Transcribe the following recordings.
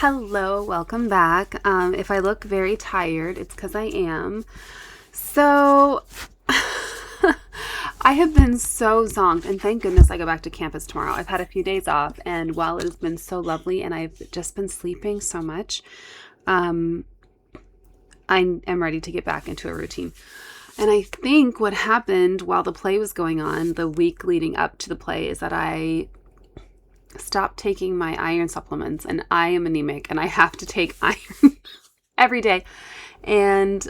Hello, welcome back. If I look very tired, it's because I am. So, I have been so zonked, and thank goodness I go back to campus tomorrow. I've had a few days off, and while it has been so lovely and I've just been sleeping so much, I am ready to get back into a routine. And I think what happened while the play was going on, the week leading up to the play, is that I stopped taking my iron supplements, and I am anemic and I have to take iron every day. And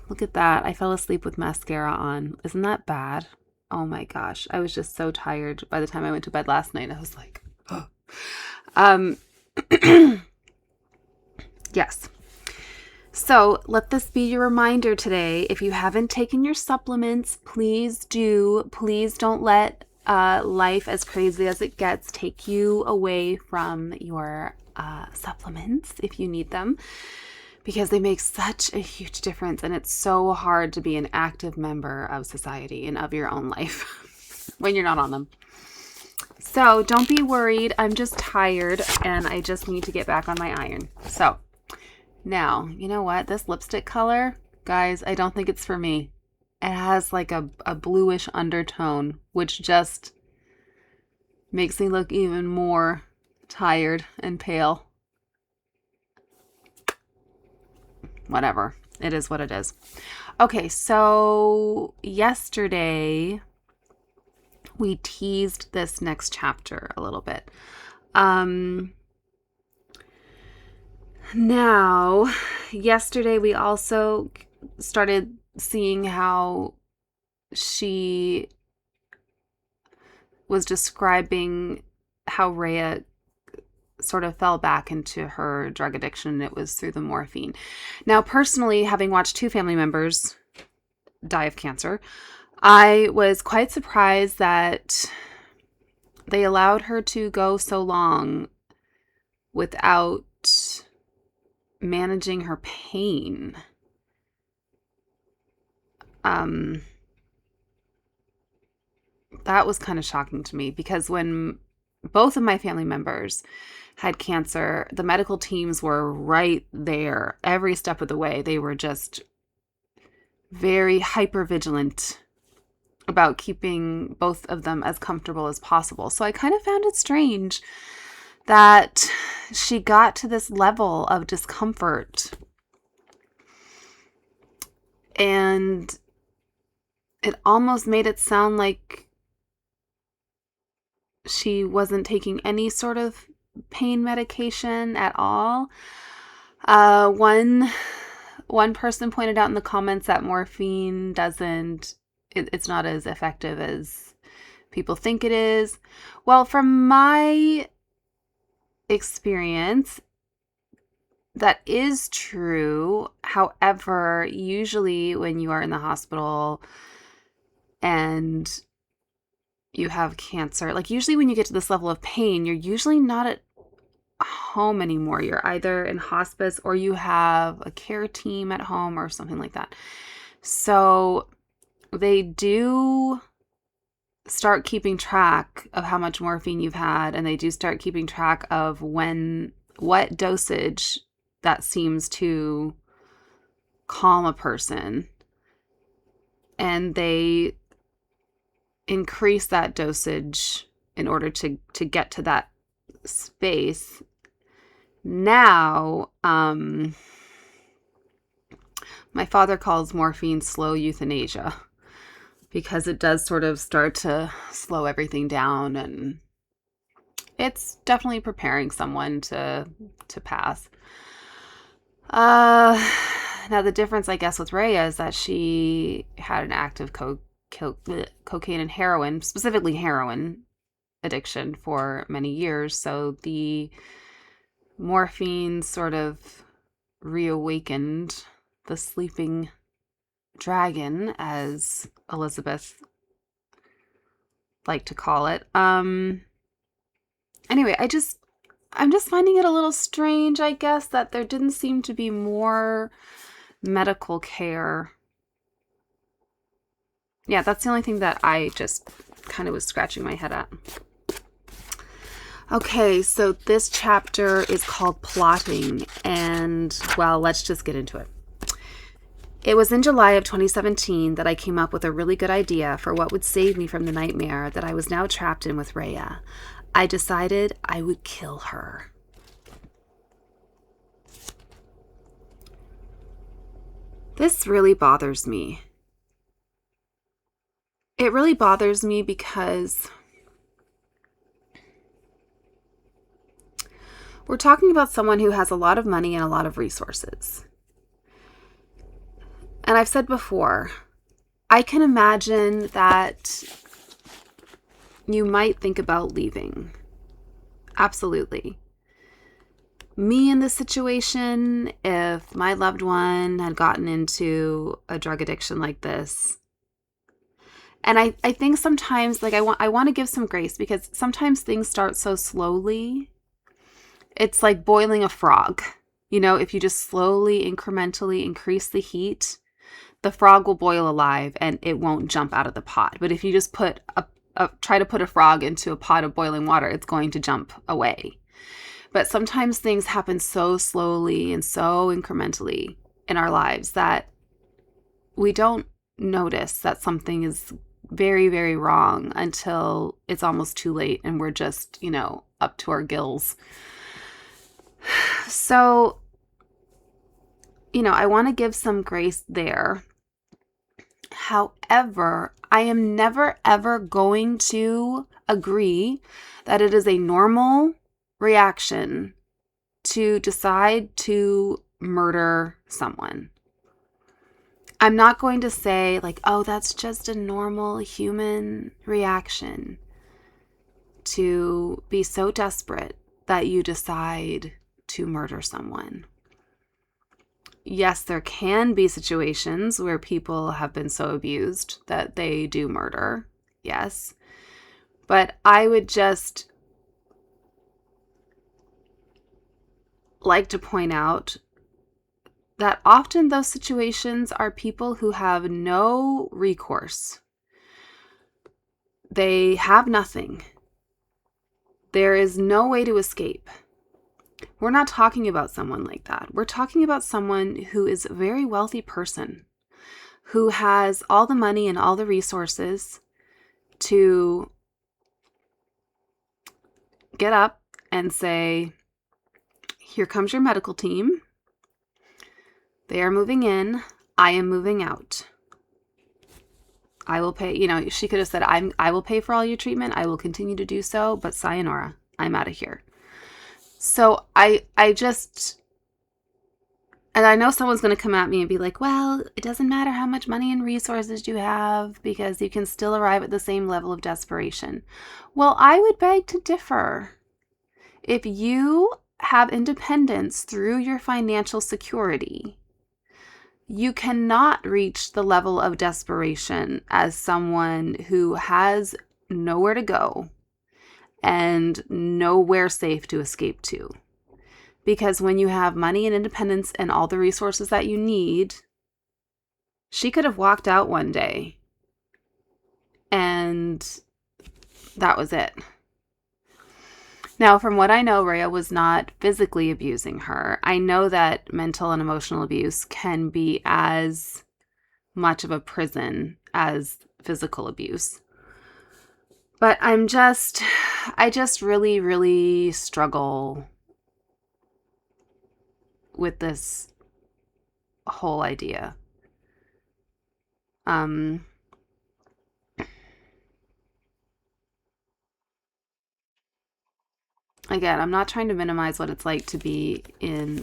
look at that. I fell asleep with mascara on. Isn't that bad? Oh my gosh. I was just so tired by the time I went to bed last night. I was like, oh. Yes. So let this be your reminder today. If you haven't taken your supplements, please do. Please don't let life, as crazy as it gets, take you away from your supplements if you need them, because they make such a huge difference, and it's so hard to be an active member of society and of your own life when you're not on them. So don't be worried. I'm just tired and I just need to get back on my iron. So now, you know what? This lipstick color, guys, I don't think it's for me. It has like a bluish undertone, which just makes me look even more tired and pale. Whatever. It is what it is. Okay, so yesterday we teased this next chapter a little bit. Now, yesterday we also started seeing how she was describing how Rhea sort of fell back into her drug addiction, and it was through the morphine. Now, personally, having watched two family members die of cancer, I was quite surprised that they allowed her to go so long without managing her pain. That was kind of shocking to me, because when both of my family members had cancer, the medical teams were right there every step of the way. They were just very hyper vigilant about keeping both of them as comfortable as possible. So I kind of found it strange that she got to this level of discomfort, and it almost made it sound like she wasn't taking any sort of pain medication at all. One person pointed out in the comments that morphine it's not as effective as people think it is. Well, from my experience, that is true. However, usually when you are in the hospital and you have cancer, like usually when you get to this level of pain, you're usually not at home anymore. You're either in hospice or you have a care team at home or something like that. So they do start keeping track of how much morphine you've had, and they do start keeping track of what dosage that seems to calm a person, and they increase that dosage in order to get to that space. Now, my father calls morphine slow euthanasia, because it does sort of start to slow everything down, and it's definitely preparing someone to pass. Now the difference, I guess, with Rhea is that she had an active cocaine and heroin, specifically heroin addiction, for many years. So the morphine sort of reawakened the sleeping dragon, as Elizabeth liked to call it. Anyway, I'm just finding it a little strange, I guess, that there didn't seem to be more medical care. Yeah, that's the only thing that I just kind of was scratching my head at. Okay, so this chapter is called Plotting, and, well, let's just get into it. It was in July of 2017 that I came up with a really good idea for what would save me from the nightmare that I was now trapped in with Rhea. I decided I would kill her. This really bothers me. It really bothers me because we're talking about someone who has a lot of money and a lot of resources. And I've said before, I can imagine that you might think about leaving. Absolutely. Me in this situation, if my loved one had gotten into a drug addiction like this, and I think sometimes, like, I want to give some grace because sometimes things start so slowly. It's like boiling a frog. You know, if you just slowly, incrementally increase the heat, the frog will boil alive and it won't jump out of the pot. But if you just try to put a frog into a pot of boiling water, it's going to jump away. But sometimes things happen so slowly and so incrementally in our lives that we don't notice that something is very, very wrong until it's almost too late and we're just, up to our gills. So, I want to give some grace there. However, I am never, ever going to agree that it is a normal reaction to decide to murder someone. I'm not going to say like, oh, that's just a normal human reaction to be so desperate that you decide to murder someone. Yes, there can be situations where people have been so abused that they do murder. Yes. But I would just like to point out that often those situations are people who have no recourse. They have nothing. There is no way to escape. We're not talking about someone like that. We're talking about someone who is a very wealthy person, who has all the money and all the resources to get up and say, here comes your medical team. They are moving in. I am moving out. I will pay, she could have said, I will pay for all your treatment. I will continue to do so, but sayonara, I'm out of here. So I just, and I know someone's going to come at me and be like, well, it doesn't matter how much money and resources you have because you can still arrive at the same level of desperation. Well, I would beg to differ. If you have independence through your financial security, you cannot reach the level of desperation as someone who has nowhere to go and nowhere safe to escape to. Because when you have money and independence and all the resources that you need, she could have walked out one day and that was it. Now, from what I know, Rhea was not physically abusing her. I know that mental and emotional abuse can be as much of a prison as physical abuse. But I just really, really struggle with this whole idea. Again, I'm not trying to minimize what it's like to be in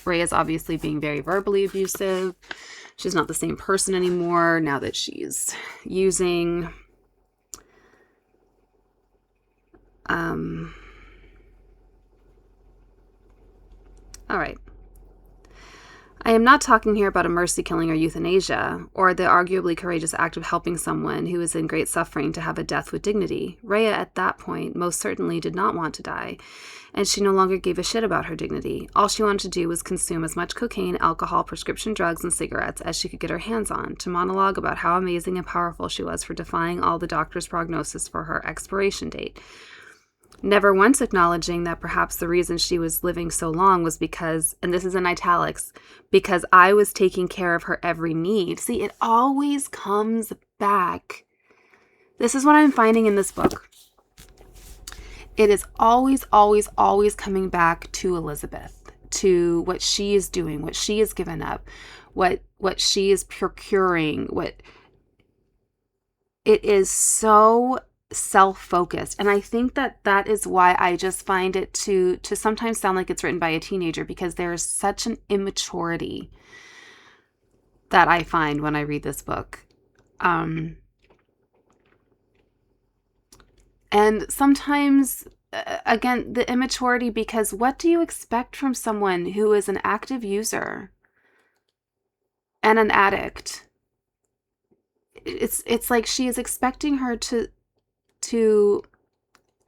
Rhea's obviously being very verbally abusive. She's not the same person anymore now that she's using. All right. I am not talking here about a mercy killing or euthanasia, or the arguably courageous act of helping someone who is in great suffering to have a death with dignity. Rhea, at that point, most certainly did not want to die, and she no longer gave a shit about her dignity. All she wanted to do was consume as much cocaine, alcohol, prescription drugs, and cigarettes as she could get her hands on, to monologue about how amazing and powerful she was for defying all the doctor's prognosis for her expiration date. never once acknowledging that perhaps the reason she was living so long was because, and this is in italics, because I was taking care of her every need. See, it always comes back. This is what I'm finding in this book. It is always, always, always coming back to Elizabeth, to what she is doing, what she has given up, what she is procuring, what it is so self-focused. And I think that is why I just find it to sometimes sound like it's written by a teenager, because there is such an immaturity that I find when I read this book. And sometimes, again, the immaturity, because what do you expect from someone who is an active user and an addict? It's like she is expecting her to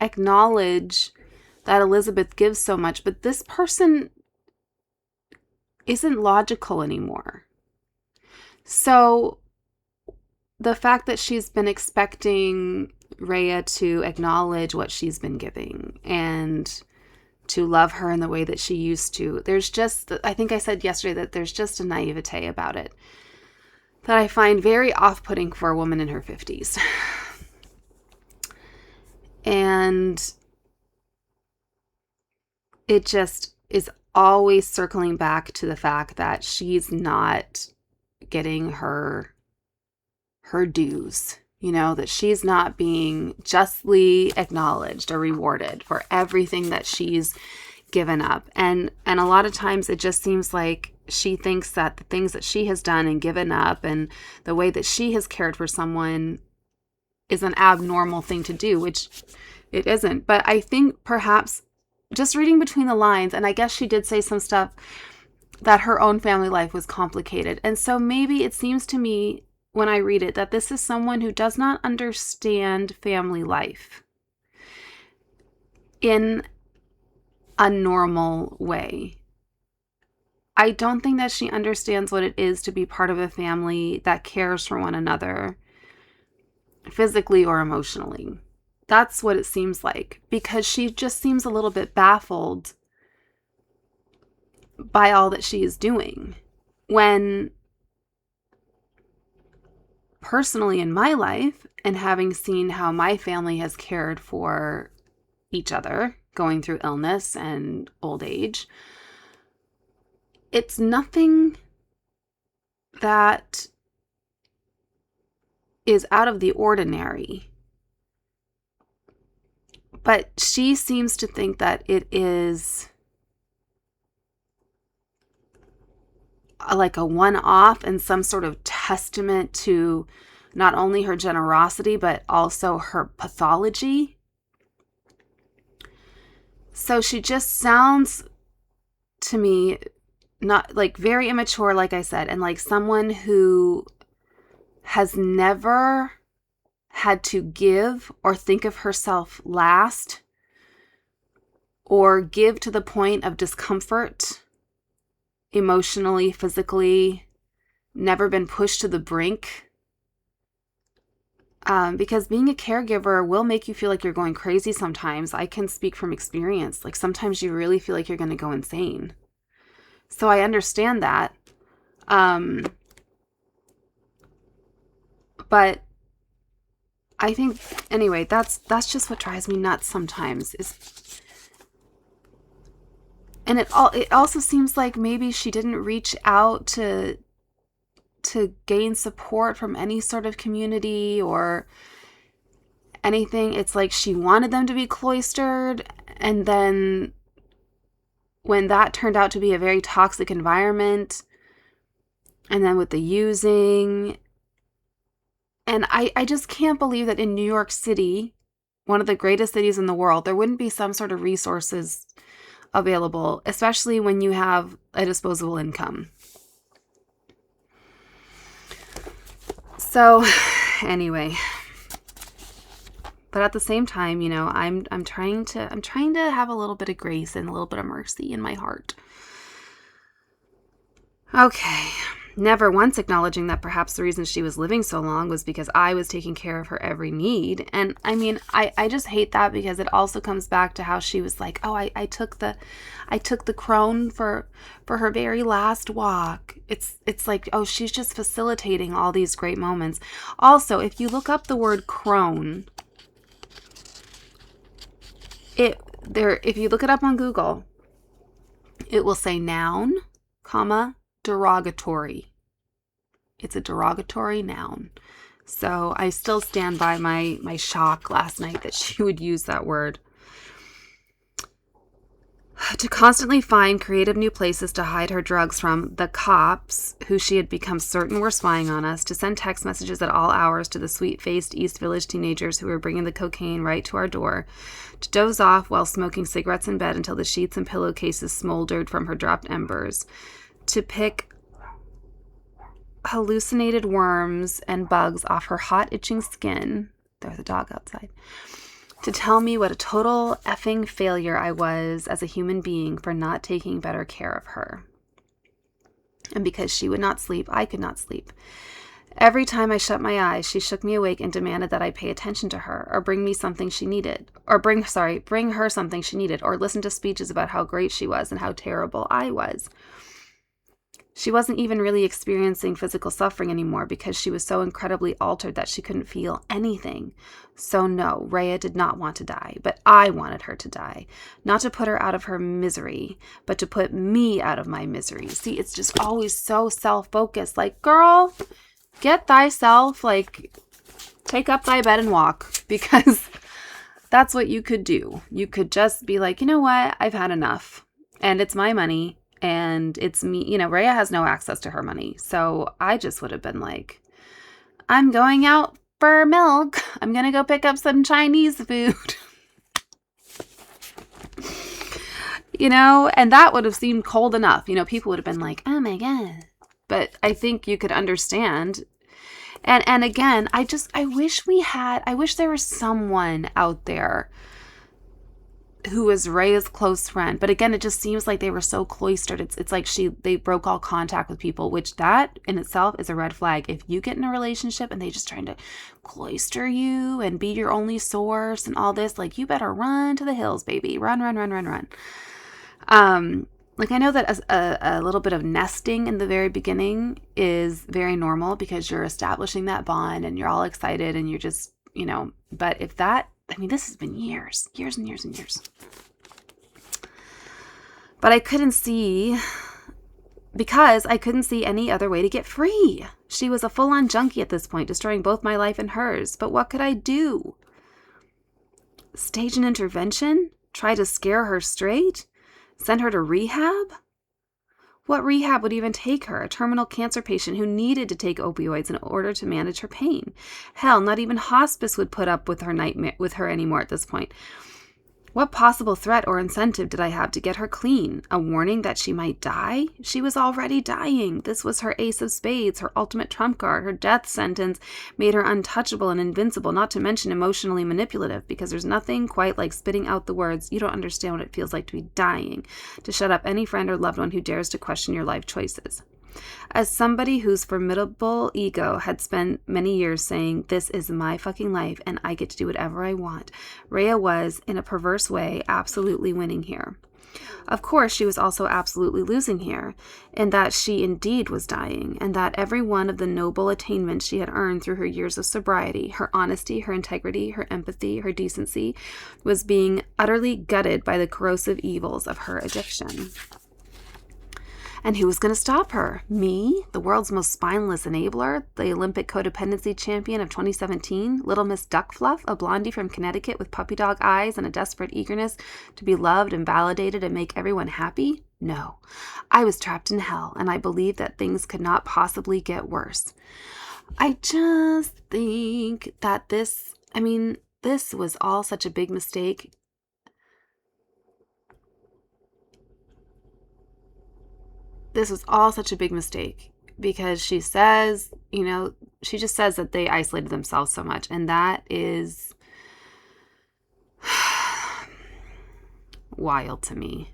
acknowledge that Elizabeth gives so much, but this person isn't logical anymore. So the fact that she's been expecting Rhea to acknowledge what she's been giving and to love her in the way that she used to, there's just, I think I said yesterday that there's just a naivete about it that I find very off-putting for a woman in her 50s. And it just is always circling back to the fact that she's not getting her dues, that she's not being justly acknowledged or rewarded for everything that she's given up. And a lot of times it just seems like she thinks that the things that she has done and given up and the way that she has cared for someone is an abnormal thing to do, which it isn't. But I think perhaps just reading between the lines, and I guess she did say some stuff that her own family life was complicated. And so maybe it seems to me when I read it that this is someone who does not understand family life in a normal way. I don't think that she understands what it is to be part of a family that cares for one another physically or emotionally. That's what it seems like, because she just seems a little bit baffled by all that she is doing. When personally in my life, and having seen how my family has cared for each other going through illness and old age, it's nothing that is out of the ordinary. But she seems to think that it is like a one-off and some sort of testament to not only her generosity, but also her pathology. So she just sounds to me not like very immature, like I said, and like someone who has never had to give or think of herself last or give to the point of discomfort emotionally, physically, never been pushed to the brink. Because being a caregiver will make you feel like you're going crazy sometimes. I can speak from experience. Like sometimes you really feel like you're going to go insane. So I understand that. But I think, anyway, that's just what drives me nuts sometimes. And it also seems like maybe she didn't reach out to gain support from any sort of community or anything. It's like she wanted them to be cloistered, and then when that turned out to be a very toxic environment, and then with the using, and I just can't believe that in New York City, one of the greatest cities in the world, there wouldn't be some sort of resources available, especially when you have a disposable income. So anyway, but at the same time, I'm trying to have a little bit of grace and a little bit of mercy in my heart. Okay. never once acknowledging that perhaps the reason she was living so long was because I was taking care of her every need. And I mean, I just hate that, because it also comes back to how she was like, oh, I took the crone for her very last walk. It's like, oh, she's just facilitating all these great moments. Also, if you look up the word crone, if you look it up on Google, it will say noun, comma, derogatory. It's a derogatory noun. So I still stand by my shock last night that she would use that word. To constantly find creative new places to hide her drugs from the cops, who she had become certain were spying on us, to send text messages at all hours to the sweet-faced East Village teenagers who were bringing the cocaine right to our door, to doze off while smoking cigarettes in bed until the sheets and pillowcases smoldered from her dropped embers, to pick hallucinated worms and bugs off her hot, itching skin. There's a dog outside. To tell me what a total effing failure I was as a human being for not taking better care of her. And because she would not sleep, I could not sleep. Every time I shut my eyes, she shook me awake and demanded that I pay attention to her, or bring me something she needed, or bring her something she needed, or listen to speeches about how great she was and how terrible I was. She wasn't even really experiencing physical suffering anymore, because she was so incredibly altered that she couldn't feel anything. So no, Rhea did not want to die, but I wanted her to die. Not to put her out of her misery, but to put me out of my misery. See, it's just always so self-focused. Like, girl, get thyself, like, take up thy bed and walk, because that's what you could do. You could just be like, you know what? I've had enough, and it's my money. And it's me, you know, Rhea has no access to her money. So I just would have been like, I'm going out for milk. I'm going to go pick up some Chinese food. You know, and that would have seemed cold enough. You know, people would have been like, oh my God. But I think you could understand. And again, I wish there was someone out there who was Rhea's close friend. But again, it just seems like they were so cloistered. It's like they broke all contact with people, which that in itself is a red flag. If you get in a relationship and they just trying to cloister you and be your only source and all this, like, you better run to the hills, baby. Run. Like, I know that a little bit of nesting in the very beginning is very normal, because you're establishing that bond and you're all excited and you're just, you know, but if that, I mean, this has been years and years. But I couldn't see any other way to get free. She was a full-on junkie at this point, destroying both my life and hers. But what could I do? Stage an intervention? Try to scare her straight? Send her to rehab? What rehab would even take her? A terminal cancer patient who needed to take opioids in order to manage her pain. Hell, not even hospice would put up with her anymore at this point. What possible threat or incentive did I have to get her clean? A warning that she might die? She was already dying. This was her ace of spades, her ultimate trump card. Her death sentence made her untouchable and invincible, not to mention emotionally manipulative, because there's nothing quite like spitting out the words, "You don't understand what it feels like to be dying," to shut up any friend or loved one who dares to question your life choices. As somebody whose formidable ego had spent many years saying, "This is my fucking life and I get to do whatever I want," Rhea was, in a perverse way, absolutely winning here. Of course, she was also absolutely losing here, in that she indeed was dying, and that every one of the noble attainments she had earned through her years of sobriety, her honesty, her integrity, her empathy, her decency, was being utterly gutted by the corrosive evils of her addiction. And who was going to stop her? Me, the world's most spineless enabler, the Olympic codependency champion of 2017, Little Miss Duck Fluff, a blondie from Connecticut with puppy dog eyes and a desperate eagerness to be loved and validated and make everyone happy? No. I was trapped in hell, and I believed that things could not possibly get worse. I just think that this was all such a big mistake. This was all such a big mistake, because she says, she just says that they isolated themselves so much. And that is wild to me.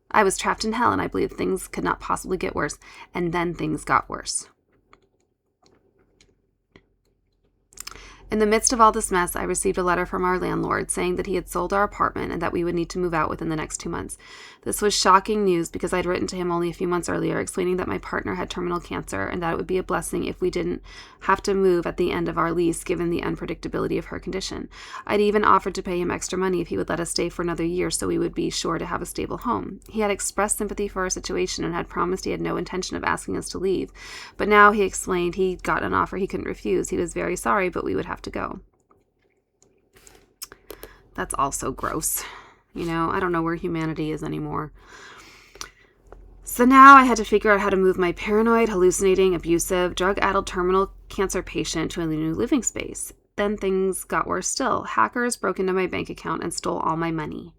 I was trapped in hell, and I believed things could not possibly get worse. And then things got worse. In the midst of all this mess, I received a letter from our landlord saying that he had sold our apartment and that we would need to move out within the next 2 months. This was shocking news because I'd written to him only a few months earlier explaining that my partner had terminal cancer and that it would be a blessing if we didn't have to move at the end of our lease given the unpredictability of her condition. I'd even offered to pay him extra money if he would let us stay for another year so we would be sure to have a stable home. He had expressed sympathy for our situation and had promised he had no intention of asking us to leave. But now he explained he'd got an offer he couldn't refuse. He was very sorry, but we would have to go. That's also gross. I don't know where humanity is anymore. So now I had to figure out how to move my paranoid, hallucinating, abusive, drug-addled terminal cancer patient to a new living space. Then things got worse still. Hackers broke into my bank account and stole all my money.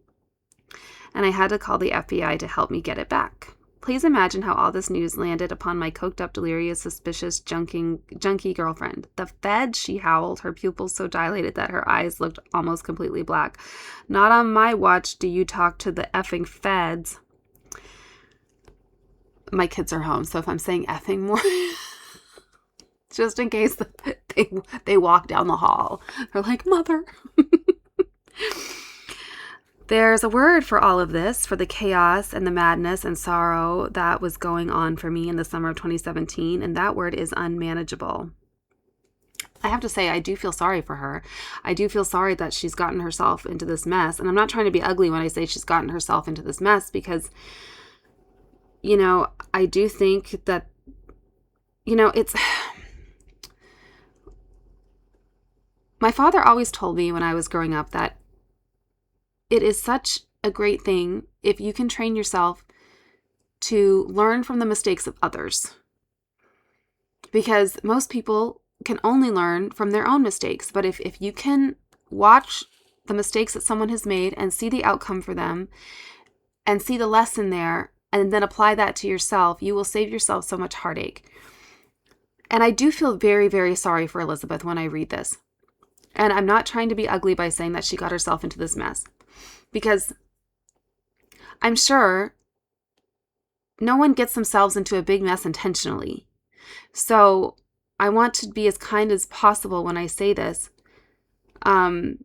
And I had to call the FBI to help me get it back. Please imagine how all this news landed upon my coked-up, delirious, suspicious, junkie girlfriend. The feds, she howled, her pupils so dilated that her eyes looked almost completely black. Not on my watch do you talk to the effing feds. My kids are home, so if I'm saying effing more, just in case they walk down the hall, they're like, Mother. There's a word for all of this, for the chaos and the madness and sorrow that was going on for me in the summer of 2017, and that word is unmanageable. I have to say, I do feel sorry for her. I do feel sorry that she's gotten herself into this mess, and I'm not trying to be ugly when I say she's gotten herself into this mess because, I do think that, it's... My father always told me when I was growing up that it is such a great thing if you can train yourself to learn from the mistakes of others. Because most people can only learn from their own mistakes. But if you can watch the mistakes that someone has made and see the outcome for them and see the lesson there and then apply that to yourself, you will save yourself so much heartache. And I do feel very, very sorry for Elizabeth when I read this. And I'm not trying to be ugly by saying that she got herself into this mess. Because I'm sure no one gets themselves into a big mess intentionally. So I want to be as kind as possible when I say this. But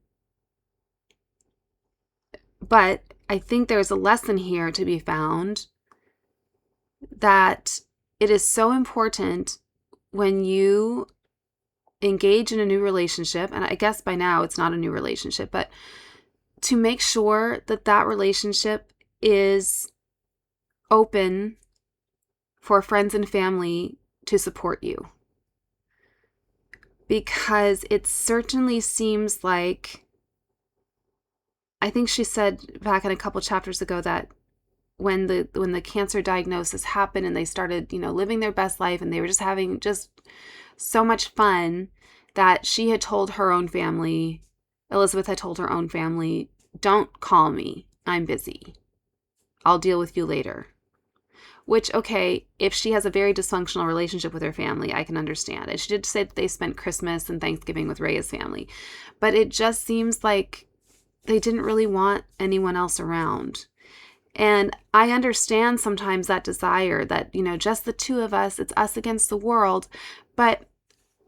I think there's a lesson here to be found that it is so important when you engage in a new relationship, and I guess by now it's not a new relationship, but to make sure that that relationship is open for friends and family to support you. Because it certainly seems like, I think she said back in a couple chapters ago that when the cancer diagnosis happened and they started, living their best life and they were just having just so much fun that she had told her own family, Elizabeth had told her own family, don't call me. I'm busy. I'll deal with you later. Which, okay, if she has a very dysfunctional relationship with her family, I can understand. And she did say that they spent Christmas and Thanksgiving with Rhea's family. But it just seems like they didn't really want anyone else around. And I understand sometimes that desire that, just the two of us, it's us against the world. But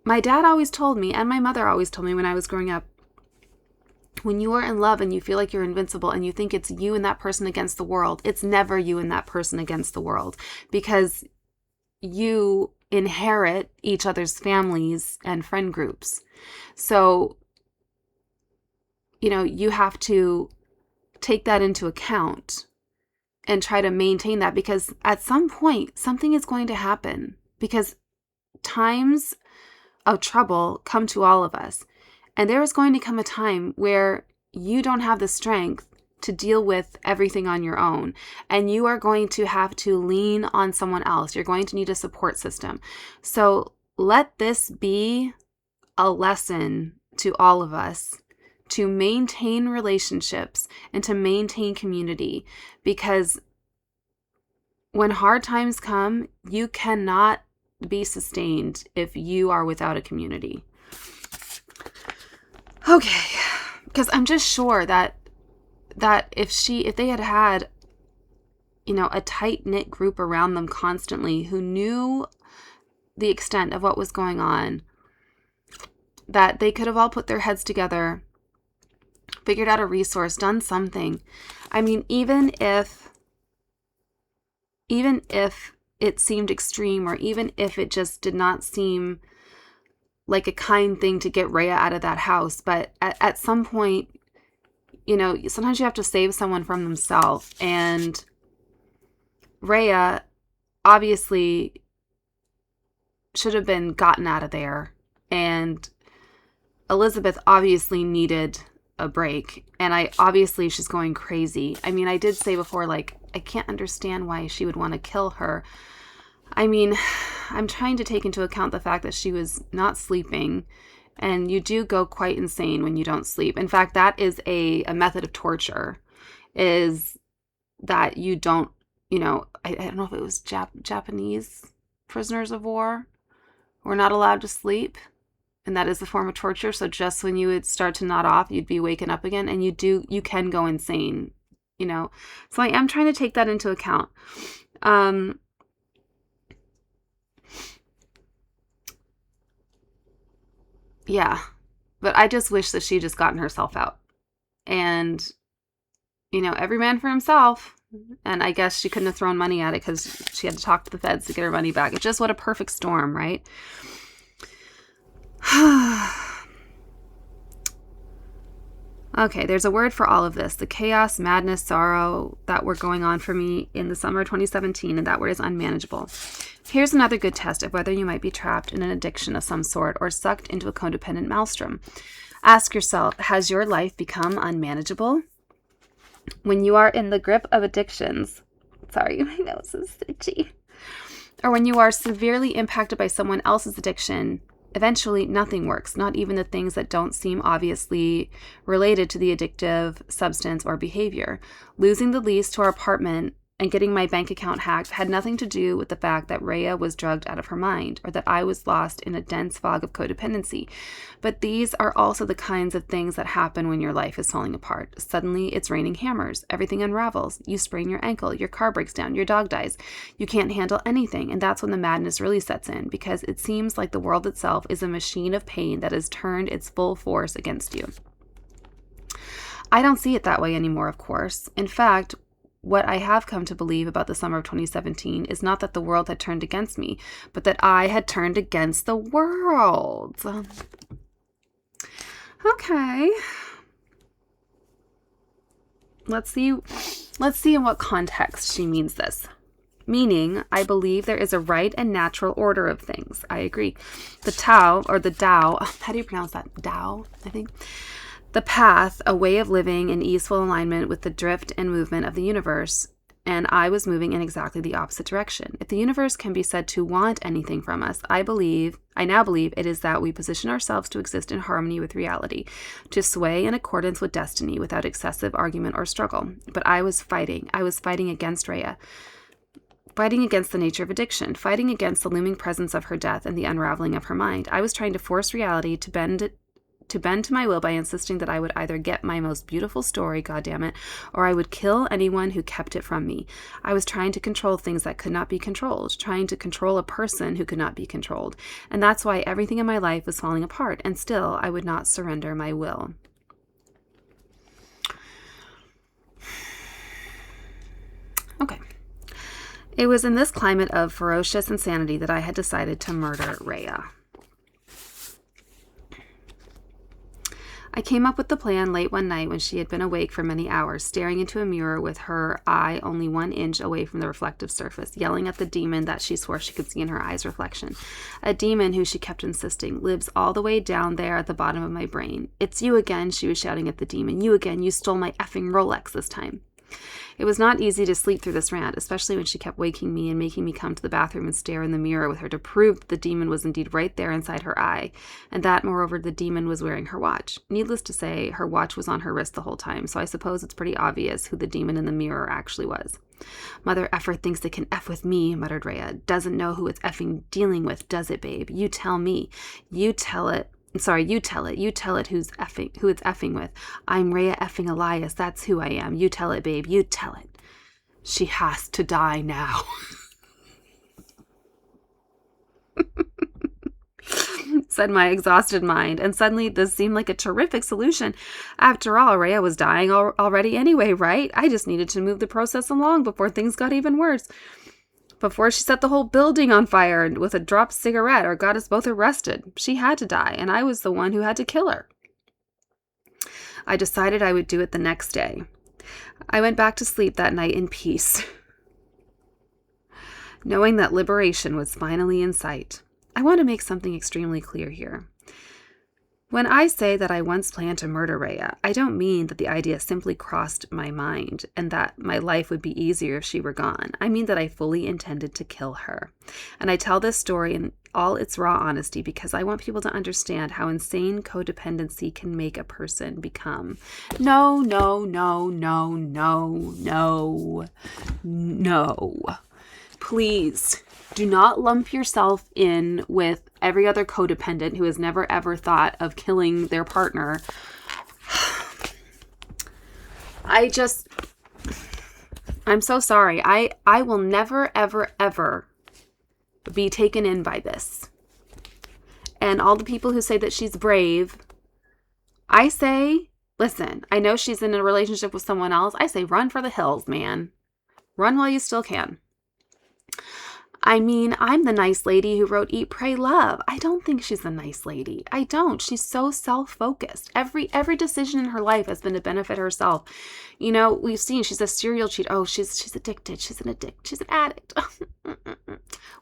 my dad always told me, and my mother always told me when I was growing up, when you are in love and you feel like you're invincible and you think it's you and that person against the world, it's never you and that person against the world, because you inherit each other's families and friend groups. So, you have to take that into account and try to maintain that, because at some point something is going to happen, because times of trouble come to all of us. And there is going to come a time where you don't have the strength to deal with everything on your own. And you are going to have to lean on someone else. You're going to need a support system. So let this be a lesson to all of us to maintain relationships and to maintain community. Because when hard times come, you cannot be sustained if you are without a community. Okay, because I'm just sure that if they had a tight-knit group around them constantly who knew the extent of what was going on, that they could have all put their heads together, figured out a resource, done something. I mean, even if it seemed extreme, or even if it just did not seem like a kind thing to get Rhea out of that house, but at some point, sometimes you have to save someone from themselves. And Rhea obviously should have been gotten out of there. And Elizabeth obviously needed a break. And obviously she's going crazy. I mean, I did say before, like, I can't understand why she would want to kill her. I mean, I'm trying to take into account the fact that she was not sleeping. And you do go quite insane when you don't sleep. In fact, that is a method of torture, is that you don't, I don't know if it was Japanese prisoners of war were not allowed to sleep. And that is a form of torture. So just when you would start to nod off, you'd be waking up again, and you can go insane, So I am trying to take that into account. Yeah, but I just wish that she just gotten herself out. And, every man for himself. And I guess she couldn't have thrown money at it because she had to talk to the feds to get her money back. It's just what a perfect storm, right? Okay, there's a word for all of this. The chaos, madness, sorrow that were going on for me in the summer of 2017, and that word is unmanageable. Here's another good test of whether you might be trapped in an addiction of some sort or sucked into a codependent maelstrom. Ask yourself, has your life become unmanageable? When you are in the grip of addictions, sorry, my nose is itchy, or when you are severely impacted by someone else's addiction, eventually nothing works, not even the things that don't seem obviously related to the addictive substance or behavior. Losing the lease to our apartment and getting my bank account hacked had nothing to do with the fact that Rhea was drugged out of her mind, or that I was lost in a dense fog of codependency. But these are also the kinds of things that happen when your life is falling apart. Suddenly, it's raining hammers. Everything unravels. You sprain your ankle. Your car breaks down. Your dog dies. You can't handle anything. And that's when the madness really sets in, because it seems like the world itself is a machine of pain that has turned its full force against you. I don't see it that way anymore, of course. In fact, what I have come to believe about the summer of 2017 is not that the world had turned against me, but that I had turned against the world. Okay. Let's see in what context she means this. Meaning, I believe there is a right and natural order of things. I agree. The Tao, or the Tao, how do you pronounce that? Tao, I think. The path, a way of living in easeful alignment with the drift and movement of the universe, and I was moving in exactly the opposite direction. If the universe can be said to want anything from us, I now believe it is that we position ourselves to exist in harmony with reality, to sway in accordance with destiny without excessive argument or struggle. But I was fighting against Rhea, fighting against the nature of addiction, fighting against the looming presence of her death and the unraveling of her mind. I was trying to force reality to bend to my will by insisting that I would either get my most beautiful story, goddammit, or I would kill anyone who kept it from me. I was trying to control things that could not be controlled, trying to control a person who could not be controlled. And that's why everything in my life was falling apart, and still I would not surrender my will. Okay. It was in this climate of ferocious insanity that I had decided to murder Rhea. I came up with the plan late one night when she had been awake for many hours, staring into a mirror with her eye only 1 inch away from the reflective surface, yelling at the demon that she swore she could see in her eye's reflection. A demon who, she kept insisting, lives all the way down there at the bottom of my brain. "It's you again," she was shouting at the demon. "You again. You stole my effing Rolex this time." It was not easy to sleep through this rant, especially when she kept waking me and making me come to the bathroom and stare in the mirror with her to prove that the demon was indeed right there inside her eye, and that, moreover, the demon was wearing her watch. Needless to say, her watch was on her wrist the whole time, so I suppose it's pretty obvious who the demon in the mirror actually was. "Mother effer thinks it can F with me," muttered Rhea. "Doesn't know who it's effing dealing with, does it, babe? You tell me. You tell it. You tell it. You tell it who it's effing with. I'm Rhea effing Elias. That's who I am. You tell it, babe. You tell it." She has to die now. Said my exhausted mind, and suddenly this seemed like a terrific solution. After all, Rhea was dying already anyway, right? I just needed to move the process along before things got even worse. Before she set the whole building on fire with a dropped cigarette or got us both arrested. She had to die, and I was the one who had to kill her. I decided I would do it the next day. I went back to sleep that night in peace, knowing that liberation was finally in sight. I want to make something extremely clear here. When I say that I once planned to murder Rhea, I don't mean that the idea simply crossed my mind and that my life would be easier if she were gone. I mean that I fully intended to kill her. And I tell this story in all its raw honesty because I want people to understand how insane codependency can make a person become. No. Please do not lump yourself in with every other codependent who has never ever thought of killing their partner. I'm so sorry. I will never, ever be taken in by this. And all the people who say that she's brave, I say, listen, I know she's in a relationship with someone else. I say, run for the hills, man. Run while you still can. I mean, I'm the nice lady who wrote Eat, Pray, Love. I don't think she's a nice lady. I don't. She's so self-focused. Every decision in her life has been to benefit herself. You know, we've seen she's a serial cheater. Oh, she's addicted. She's an addict.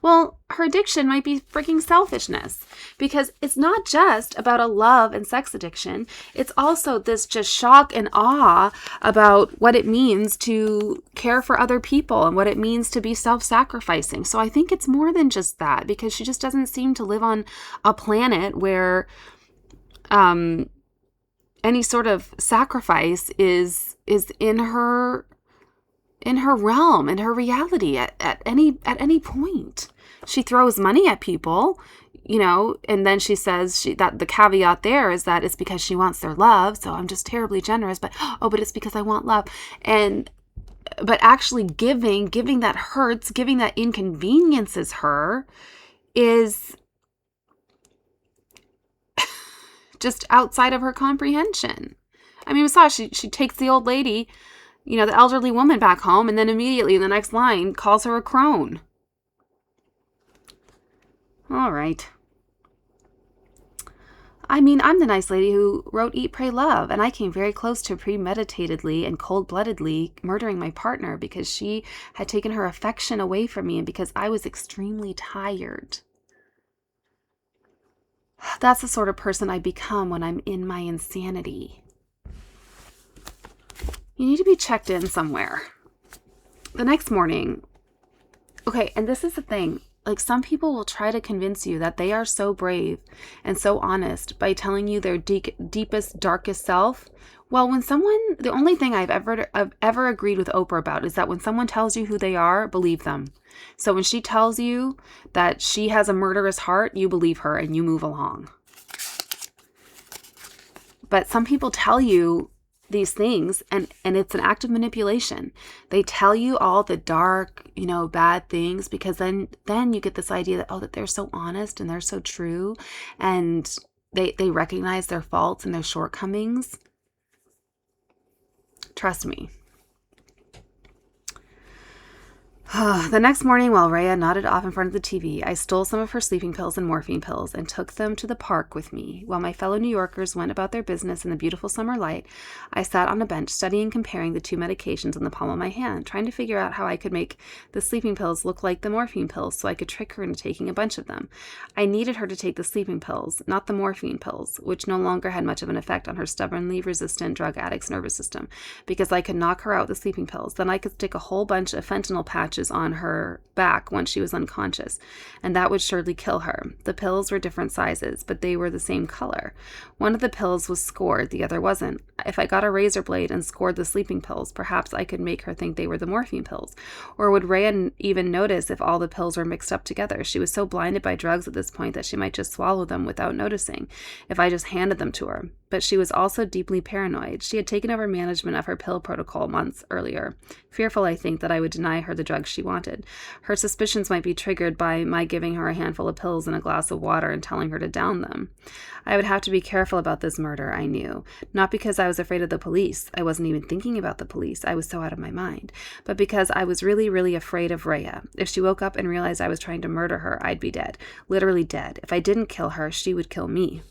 Well, her addiction might be freaking selfishness because it's not just about a love and sex addiction. It's also this just shock and awe about what it means to care for other people and what it means to be self-sacrificing. So I think it's more than just that because she just doesn't seem to live on a planet where any sort of sacrifice is in her realm, in her reality at any point. She throws money at people, you know, and then she says that the caveat there is that it's because she wants their love. So I'm just terribly generous, but it's because I want love. But actually giving that hurts, giving that inconveniences her is just outside of her comprehension. I mean, we saw she takes the old lady, you know, the elderly woman back home, and then immediately in the next line calls her a crone. All right. I mean, I'm the nice lady who wrote Eat, Pray, Love, and I came very close to premeditatedly and cold-bloodedly murdering my partner because she had taken her affection away from me and because I was extremely tired. That's the sort of person I become when I'm in my insanity. You need to be checked in somewhere. The next morning, okay, and this is the thing. Like, some people will try to convince you that they are so brave and so honest by telling you their deepest, darkest self. Well, the only thing I've ever agreed with Oprah about is that when someone tells you who they are, believe them. So when she tells you that she has a murderous heart, you believe her and you move along. But some people tell you these things and it's an act of manipulation. They tell you all the dark, you know, bad things because then you get this idea that, that they're so honest and they're so true and they recognize their faults and their shortcomings. Trust me. The next morning, while Rhea nodded off in front of the TV, I stole some of her sleeping pills and morphine pills and took them to the park with me. While my fellow New Yorkers went about their business in the beautiful summer light, I sat on a bench studying, comparing the two medications in the palm of my hand, trying to figure out how I could make the sleeping pills look like the morphine pills so I could trick her into taking a bunch of them. I needed her to take the sleeping pills, not the morphine pills, which no longer had much of an effect on her stubbornly resistant drug addict's nervous system, because I could knock her out with the sleeping pills. Then I could stick a whole bunch of fentanyl patches on her back once she was unconscious, and that would surely kill her. The pills were different sizes, but they were the same color. One of the pills was scored, the other wasn't. If I got a razor blade and scored the sleeping pills, perhaps I could make her think they were the morphine pills. Or would Rhea even notice if all the pills were mixed up together? She was so blinded by drugs at this point that she might just swallow them without noticing if I just handed them to her. but she was also deeply paranoid. She had taken over management of her pill protocol months earlier, fearful, I think, that I would deny her the drugs she wanted. Her suspicions might be triggered by my giving her a handful of pills and a glass of water and telling her to down them. I would have to be careful about this murder, I knew. Not because I was afraid of the police. I wasn't even thinking about the police. I was so out of my mind. But because I was really, really afraid of Rhea. If she woke up and realized I was trying to murder her, I'd be dead. Literally dead. If I didn't kill her, she would kill me.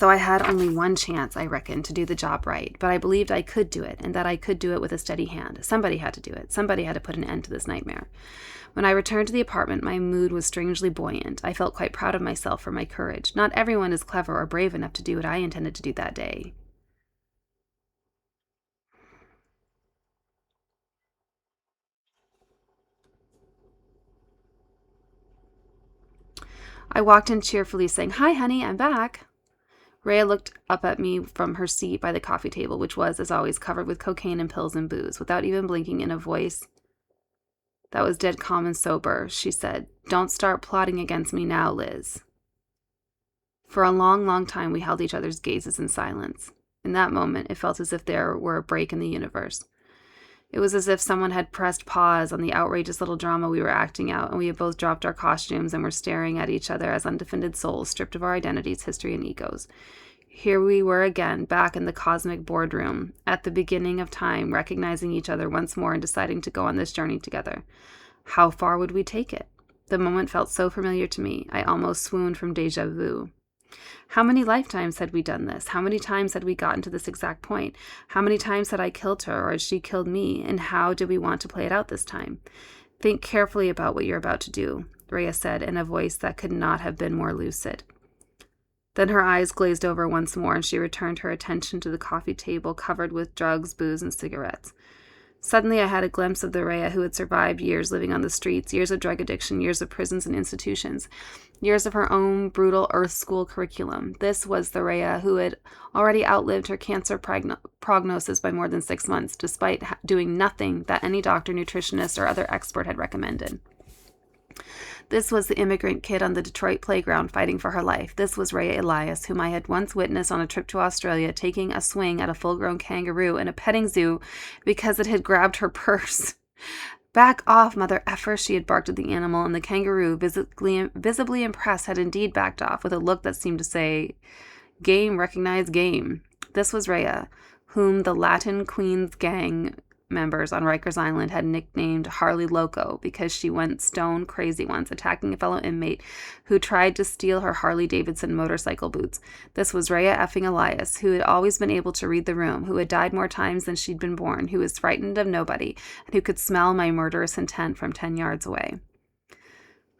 So I had only one chance, I reckon, to do the job right, but I believed I could do it, and that I could do it with a steady hand. Somebody had to do it. Somebody had to put an end to this nightmare. When I returned to the apartment, my mood was strangely buoyant. I felt quite proud of myself for my courage. Not everyone is clever or brave enough to do what I intended to do that day. I walked in cheerfully, saying, "Hi, honey, I'm back." Rhea looked up at me from her seat by the coffee table, which was, as always, covered with cocaine and pills and booze. Without even blinking, in a voice that was dead calm and sober, she said, "Don't start plotting against me now, Liz." For a long, long time, we held each other's gazes in silence. In that moment, it felt as if there were a break in the universe. It was as if someone had pressed pause on the outrageous little drama we were acting out, and we had both dropped our costumes and were staring at each other as undefended souls, stripped of our identities, history, and egos. Here we were again, back in the cosmic boardroom, at the beginning of time, recognizing each other once more and deciding to go on this journey together. How far would we take it? The moment felt so familiar to me, I almost swooned from déjà vu. How many lifetimes had we done this? How many times had we gotten to this exact point? How many times had I killed her, or had she killed me? And how did we want to play it out this time? Think carefully about what you're about to do, Rhea said in a voice that could not have been more lucid. Then her eyes glazed over once more, and she returned her attention to the coffee table covered with drugs, booze, and cigarettes. Suddenly I had a glimpse of the Rhea who had survived years living on the streets, years of drug addiction, years of prisons and institutions, years of her own brutal Earth School curriculum. This was the Rhea who had already outlived her cancer prognosis by more than 6 months, despite doing nothing that any doctor, nutritionist, or other expert had recommended. This was the immigrant kid on the Detroit playground fighting for her life. This was Rhea Elias, whom I had once witnessed on a trip to Australia taking a swing at a full-grown kangaroo in a petting zoo because it had grabbed her purse. "Back off, mother effer," she had barked at the animal, and the kangaroo, visibly impressed, had indeed backed off with a look that seemed to say, "Game, recognize game." This was Rhea, whom the Latin Queen's gang members on Rikers Island had nicknamed Harley Loco because she went stone crazy once, attacking a fellow inmate who tried to steal her Harley-Davidson motorcycle boots. This was Rhea effing Elias, who had always been able to read the room, who had died more times than she'd been born, who was frightened of nobody, and who could smell my murderous intent from 10 yards away.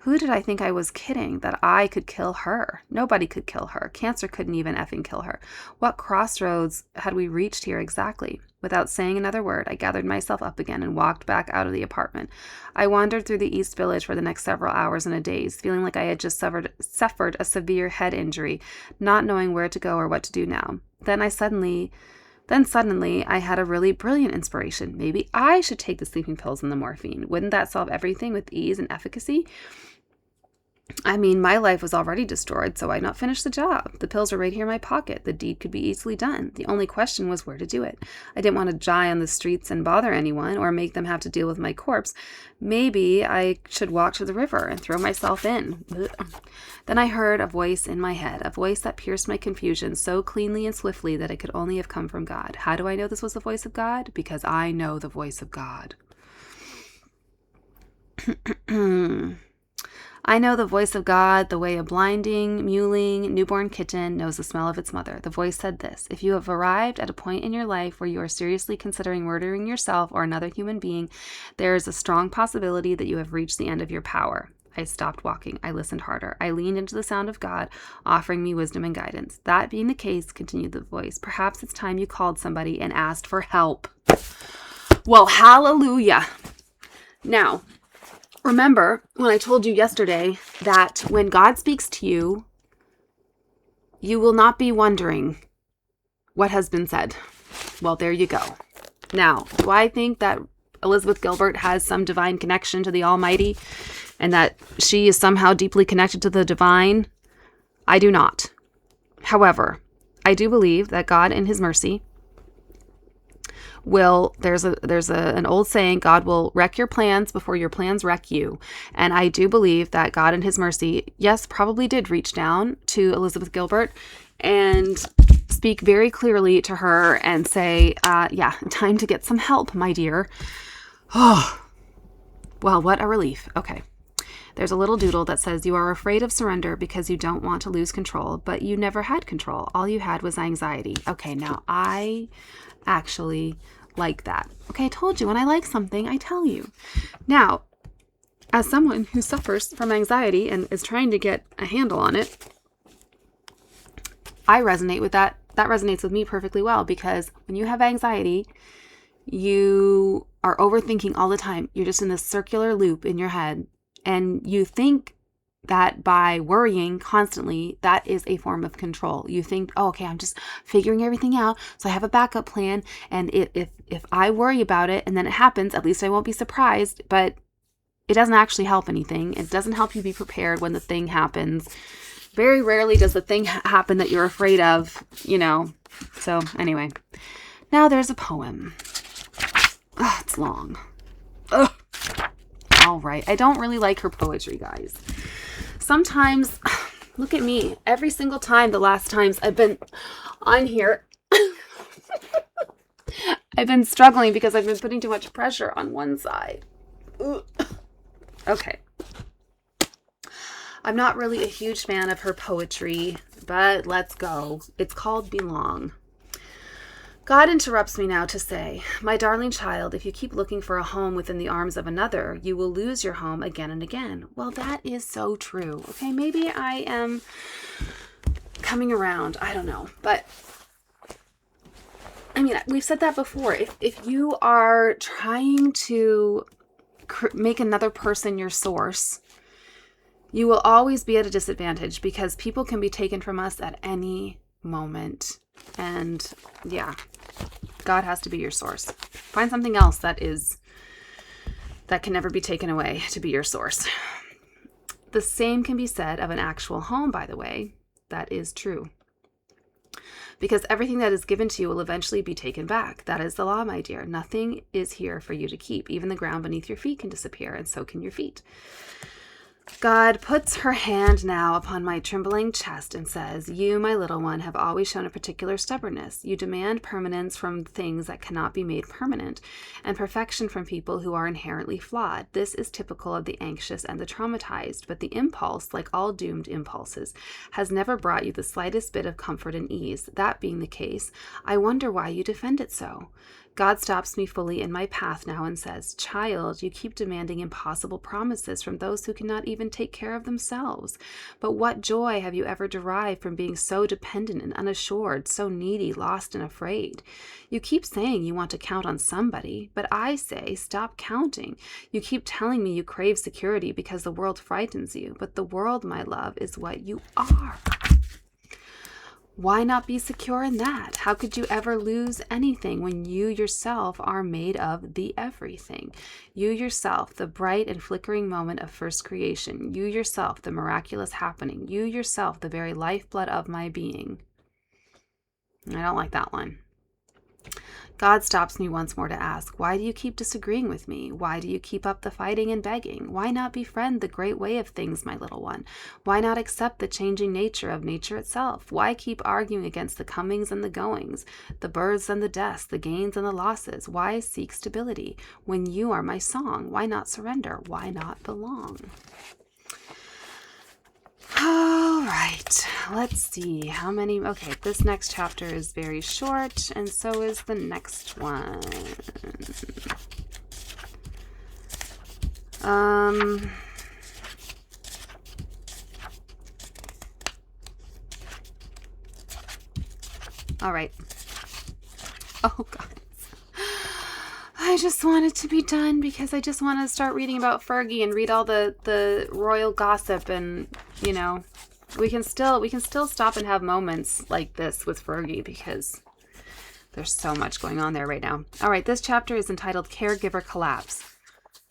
Who did I think I was kidding that I could kill her? Nobody could kill her. Cancer couldn't even effing kill her. What crossroads had we reached here exactly? Without saying another word, I gathered myself up again and walked back out of the apartment. I wandered through the East Village for the next several hours and a days, feeling like I had just suffered a severe head injury, not knowing where to go or what to do now. Then suddenly I had a really brilliant inspiration. Maybe I should take the sleeping pills and the morphine. Wouldn't that solve everything with ease and efficacy? I mean, my life was already destroyed, so why not finish the job? The pills were right here in my pocket. The deed could be easily done. The only question was where to do it. I didn't want to die on the streets and bother anyone or make them have to deal with my corpse. Maybe I should walk to the river and throw myself in. Then I heard a voice in my head, a voice that pierced my confusion so cleanly and swiftly that it could only have come from God. How do I know this was the voice of God? Because I know the voice of God. I know the voice of God the way a blinding, mewling, newborn kitten knows the smell of its mother. The voice said this: if you have arrived at a point in your life where you are seriously considering murdering yourself or another human being, there is a strong possibility that you have reached the end of your power. I stopped walking. I listened harder. I leaned into the sound of God, offering me wisdom and guidance. That being the case, continued the voice, perhaps it's time you called somebody and asked for help. Well, hallelujah. Now, remember when I told you yesterday that when God speaks to you, you will not be wondering what has been said. Well, there you go. Now, do I think that Elizabeth Gilbert has some divine connection to the Almighty and that she is somehow deeply connected to the divine? I do not. However, I do believe that God in his mercy will, an old saying, God will wreck your plans before your plans wreck you. And I do believe that God in his mercy, yes, probably did reach down to Elizabeth Gilbert and speak very clearly to her and say, yeah, time to get some help, my dear. Oh, well, what a relief. Okay. There's a little doodle that says, you are afraid of surrender because you don't want to lose control, but you never had control. All you had was anxiety. Okay, now I actually like that. Okay, I told you when I like something, I tell you. Now, as someone who suffers from anxiety and is trying to get a handle on it, I resonate with that. That resonates with me perfectly well, because when you have anxiety, you are overthinking all the time. You're just in this circular loop in your head. And you think that by worrying constantly, that is a form of control. You think, oh, okay, I'm just figuring everything out, so I have a backup plan. And if I worry about it and then it happens, at least I won't be surprised. But it doesn't actually help anything. It doesn't help you be prepared when the thing happens. Very rarely does the thing happen that you're afraid of, So anyway, now there's a poem. Oh, it's long. Ugh. All right. I don't really like her poetry, guys. Sometimes, look at me. Every single time, the last times I've been on here, I've been struggling because I've been putting too much pressure on one side. Ugh. Okay. I'm not really a huge fan of her poetry, but let's go. It's called Belong. God interrupts me now to say, my darling child, if you keep looking for a home within the arms of another, you will lose your home again and again. Well, that is so true. Okay, maybe I am coming around. I don't know. But, I mean, we've said that before. If you are trying to make another person your source, you will always be at a disadvantage, because people can be taken from us at any moment. And yeah, God has to be your source. Find something else that can never be taken away to be your source. The same can be said of an actual home, by the way. That is true. Because everything that is given to you will eventually be taken back. That is the law, my dear. Nothing is here for you to keep. Even the ground beneath your feet can disappear, and so can your feet. God puts her hand now upon my trembling chest and says, you, my little one, have always shown a particular stubbornness. You demand permanence from things that cannot be made permanent, and perfection from people who are inherently flawed. This is typical of the anxious and the traumatized, but the impulse, like all doomed impulses, has never brought you the slightest bit of comfort and ease. That being the case, I wonder why you defend it so. God stops me fully in my path now and says, child, you keep demanding impossible promises from those who cannot even take care of themselves. But what joy have you ever derived from being so dependent and unassured, so needy, lost, and afraid? You keep saying you want to count on somebody, but I say stop counting. You keep telling me you crave security because the world frightens you, but the world, my love, is what you are. Why not be secure in that? How could you ever lose anything when you yourself are made of the everything? You yourself, the bright and flickering moment of first creation. You yourself, the miraculous happening. You yourself, the very lifeblood of my being. I don't like that one. God stops me once more to ask, why do you keep disagreeing with me? Why do you keep up the fighting and begging? Why not befriend the great way of things, my little one? Why not accept the changing nature of nature itself? Why keep arguing against the comings and the goings, the births and the deaths, the gains and the losses? Why seek stability when you are my song? Why not surrender? Why not belong? All right, let's see how many. Okay, this next chapter is very short, and so is the next one. All right. Oh, God. I just want it to be done because I just want to start reading about Fergie and read all the royal gossip, and we can still stop and have moments like this with Fergie because there's so much going on there right now. All right, this chapter is entitled Caregiver Collapse.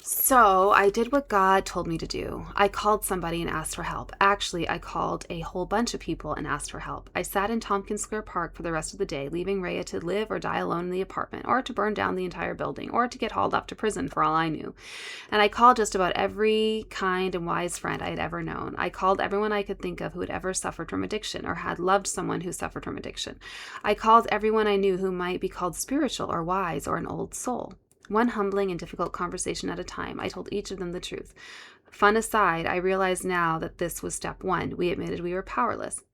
So I did what God told me to do. I called somebody and asked for help. Actually, I called a whole bunch of people and asked for help. I sat in Tompkins Square Park for the rest of the day, leaving Rhea to live or die alone in the apartment, or to burn down the entire building, or to get hauled off to prison for all I knew. And I called just about every kind and wise friend I had ever known. I called everyone I could think of who had ever suffered from addiction or had loved someone who suffered from addiction. I called everyone I knew who might be called spiritual or wise or an old soul. One humbling and difficult conversation at a time, I told each of them the truth. Fun aside, I realize now that this was step one. We admitted we were powerless,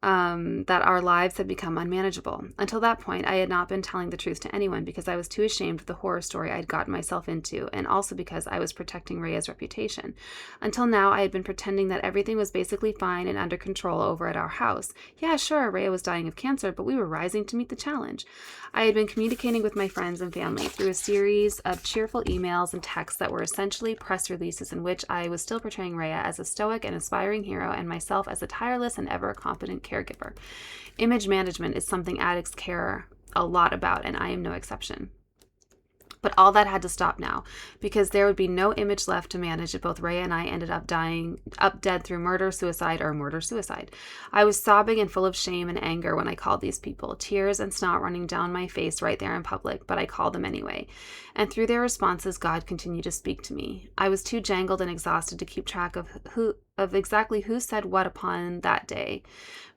that our lives had become unmanageable. Until that point, I had not been telling the truth to anyone because I was too ashamed of the horror story I'd gotten myself into, and also because I was protecting Rhea's reputation. Until now, I had been pretending that everything was basically fine and under control over at our house. Yeah, sure, Rhea was dying of cancer, but we were rising to meet the challenge. I had been communicating with my friends and family through a series of cheerful emails and texts that were essentially press releases in which I was still portraying Rhea as a stoic and aspiring hero and myself as a tireless and ever-competent caregiver. Image management is something addicts care a lot about, and I am no exception. But all that had to stop now, because there would be no image left to manage if both Rhea and I ended up dead through murder-suicide or murder-suicide. I was sobbing and full of shame and anger when I called these people, tears and snot running down my face right there in public, but I called them anyway. And through their responses, God continued to speak to me. I was too jangled and exhausted to keep track of exactly who said what upon that day.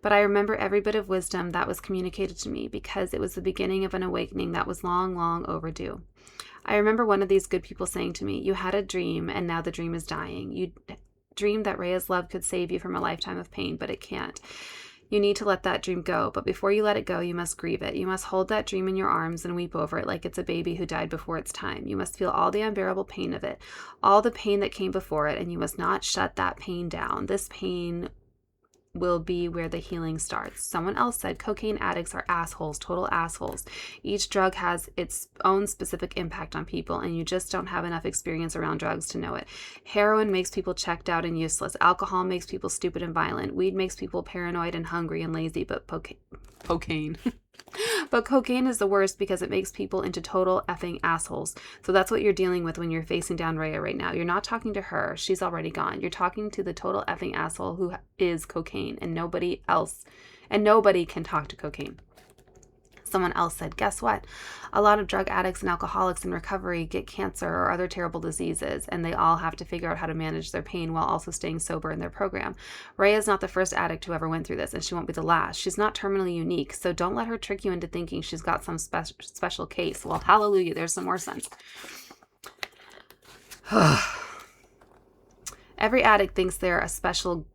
But I remember every bit of wisdom that was communicated to me because it was the beginning of an awakening that was long, long overdue. I remember one of these good people saying to me, "You had a dream, and now the dream is dying. You dreamed that Rhea's love could save you from a lifetime of pain, but it can't. You need to let that dream go, but before you let it go, you must grieve it. You must hold that dream in your arms and weep over it like it's a baby who died before its time. You must feel all the unbearable pain of it, all the pain that came before it, and you must not shut that pain down. This pain will be where the healing starts." Someone else said cocaine addicts are assholes, total assholes. Each drug has its own specific impact on people, and you just don't have enough experience around drugs to know it. Heroin makes people checked out and useless. Alcohol makes people stupid and violent. Weed makes people paranoid and hungry and lazy, but cocaine. But cocaine is the worst because it makes people into total effing assholes. So that's what you're dealing with when you're facing down Rhea right now. You're not talking to her. She's already gone. You're talking to the total effing asshole who is cocaine, and nobody can talk to cocaine. Someone else said, guess what? A lot of drug addicts and alcoholics in recovery get cancer or other terrible diseases, and they all have to figure out how to manage their pain while also staying sober in their program. Rhea is not the first addict who ever went through this, and she won't be the last. She's not terminally unique, so don't let her trick you into thinking she's got some special case. Well, hallelujah, there's some more sense. Every addict thinks they're a special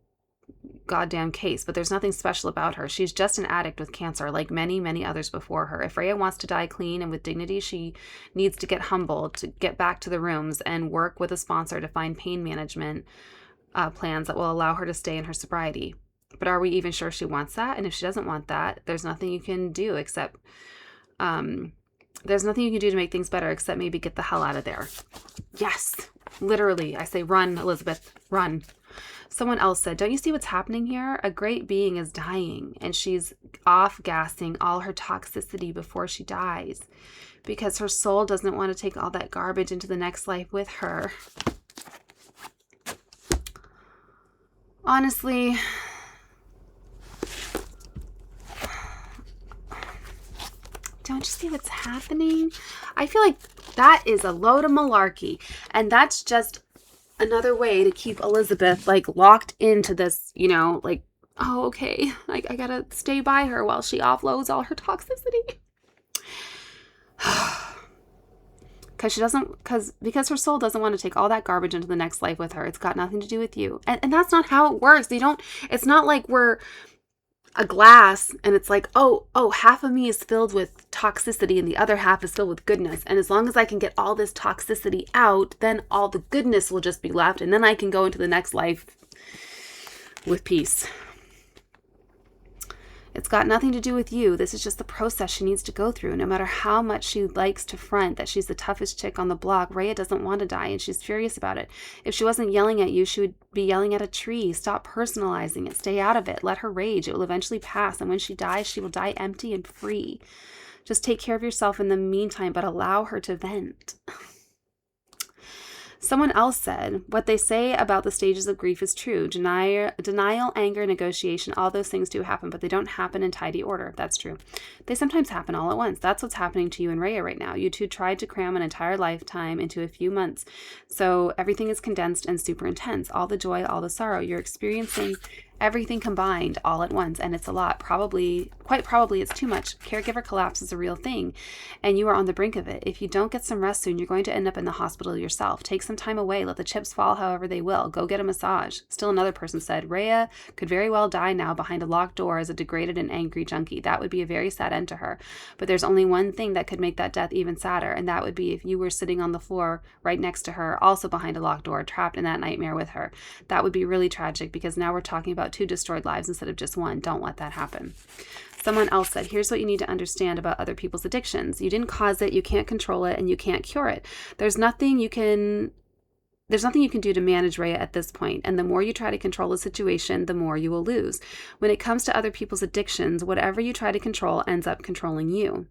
goddamn case, but there's nothing special about her. She's just an addict with cancer, like many, many others before her. If Rhea wants to die clean and with dignity, she needs to get humbled, to get back to the rooms and work with a sponsor to find pain management plans that will allow her to stay in her sobriety. But are we even sure she wants that? And if she doesn't want that, there's nothing you can do except to make things better except maybe get the hell out of there. Yes, literally. I say run, Elizabeth, run. Someone else said, don't you see what's happening here? A great being is dying, and she's off-gassing all her toxicity before she dies because her soul doesn't want to take all that garbage into the next life with her. Honestly, don't you see what's happening? I feel like that is a load of malarkey, and that's just another way to keep Elizabeth like locked into this, like, oh, okay, I gotta stay by her while she offloads all her toxicity. Because her soul doesn't want to take all that garbage into the next life with her. It's got nothing to do with you. And that's not how it works. It's not like we're a glass and it's like, oh, half of me is filled with toxicity and the other half is filled with goodness. And as long as I can get all this toxicity out, then all the goodness will just be left. And then I can go into the next life with peace. It's got nothing to do with you. This is just the process she needs to go through. No matter how much she likes to front that she's the toughest chick on the block, Rhea doesn't want to die, and she's furious about it. If she wasn't yelling at you, she would be yelling at a tree. Stop personalizing it. Stay out of it. Let her rage. It will eventually pass, and when she dies, she will die empty and free. Just take care of yourself in the meantime, but allow her to vent. Someone else said, what they say about the stages of grief is true. Denial, anger, negotiation, all those things do happen, but they don't happen in tidy order. That's true. They sometimes happen all at once. That's what's happening to you and Rhea right now. You two tried to cram an entire lifetime into a few months. So everything is condensed and super intense. All the joy, all the sorrow. You're experiencing everything combined all at once, and it's a lot. Quite probably it's too much. Caregiver collapse is a real thing, and you are on the brink of it. If you don't get some rest soon, you're going to end up in the hospital yourself. Take some time away. Let the chips fall however they will. Go get a massage. Still another person said, Rhea could very well die now behind a locked door as a degraded and angry junkie. That would be a very sad end to her. But there's only one thing that could make that death even sadder, and that would be if you were sitting on the floor right next to her, also behind a locked door, trapped in that nightmare with her. That would be really tragic, because now we're talking about 2 destroyed lives instead of just 1. Don't let that happen. Someone else said, here's what you need to understand about other people's addictions. You didn't cause it, you can't control it, and you can't cure it. There's nothing you can do to manage Rhea at this point, and the more you try to control the situation, the more you will lose. When it comes to other people's addictions, whatever you try to control ends up controlling you.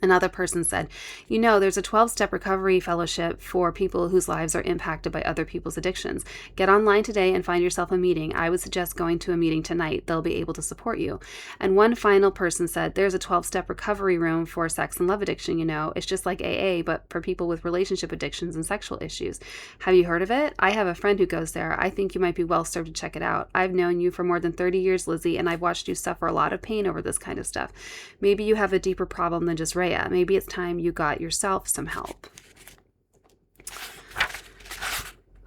Another person said, there's a 12-step recovery fellowship for people whose lives are impacted by other people's addictions. Get online today and find yourself a meeting. I would suggest going to a meeting tonight. They'll be able to support you. And one final person said, there's a 12-step recovery room for sex and love addiction. It's just like AA, but for people with relationship addictions and sexual issues. Have you heard of it? I have a friend who goes there. I think you might be well served to check it out. I've known you for more than 30 years, Lizzie, and I've watched you suffer a lot of pain over this kind of stuff. Maybe you have a deeper problem than just Rhea. Maybe it's time you got yourself some help.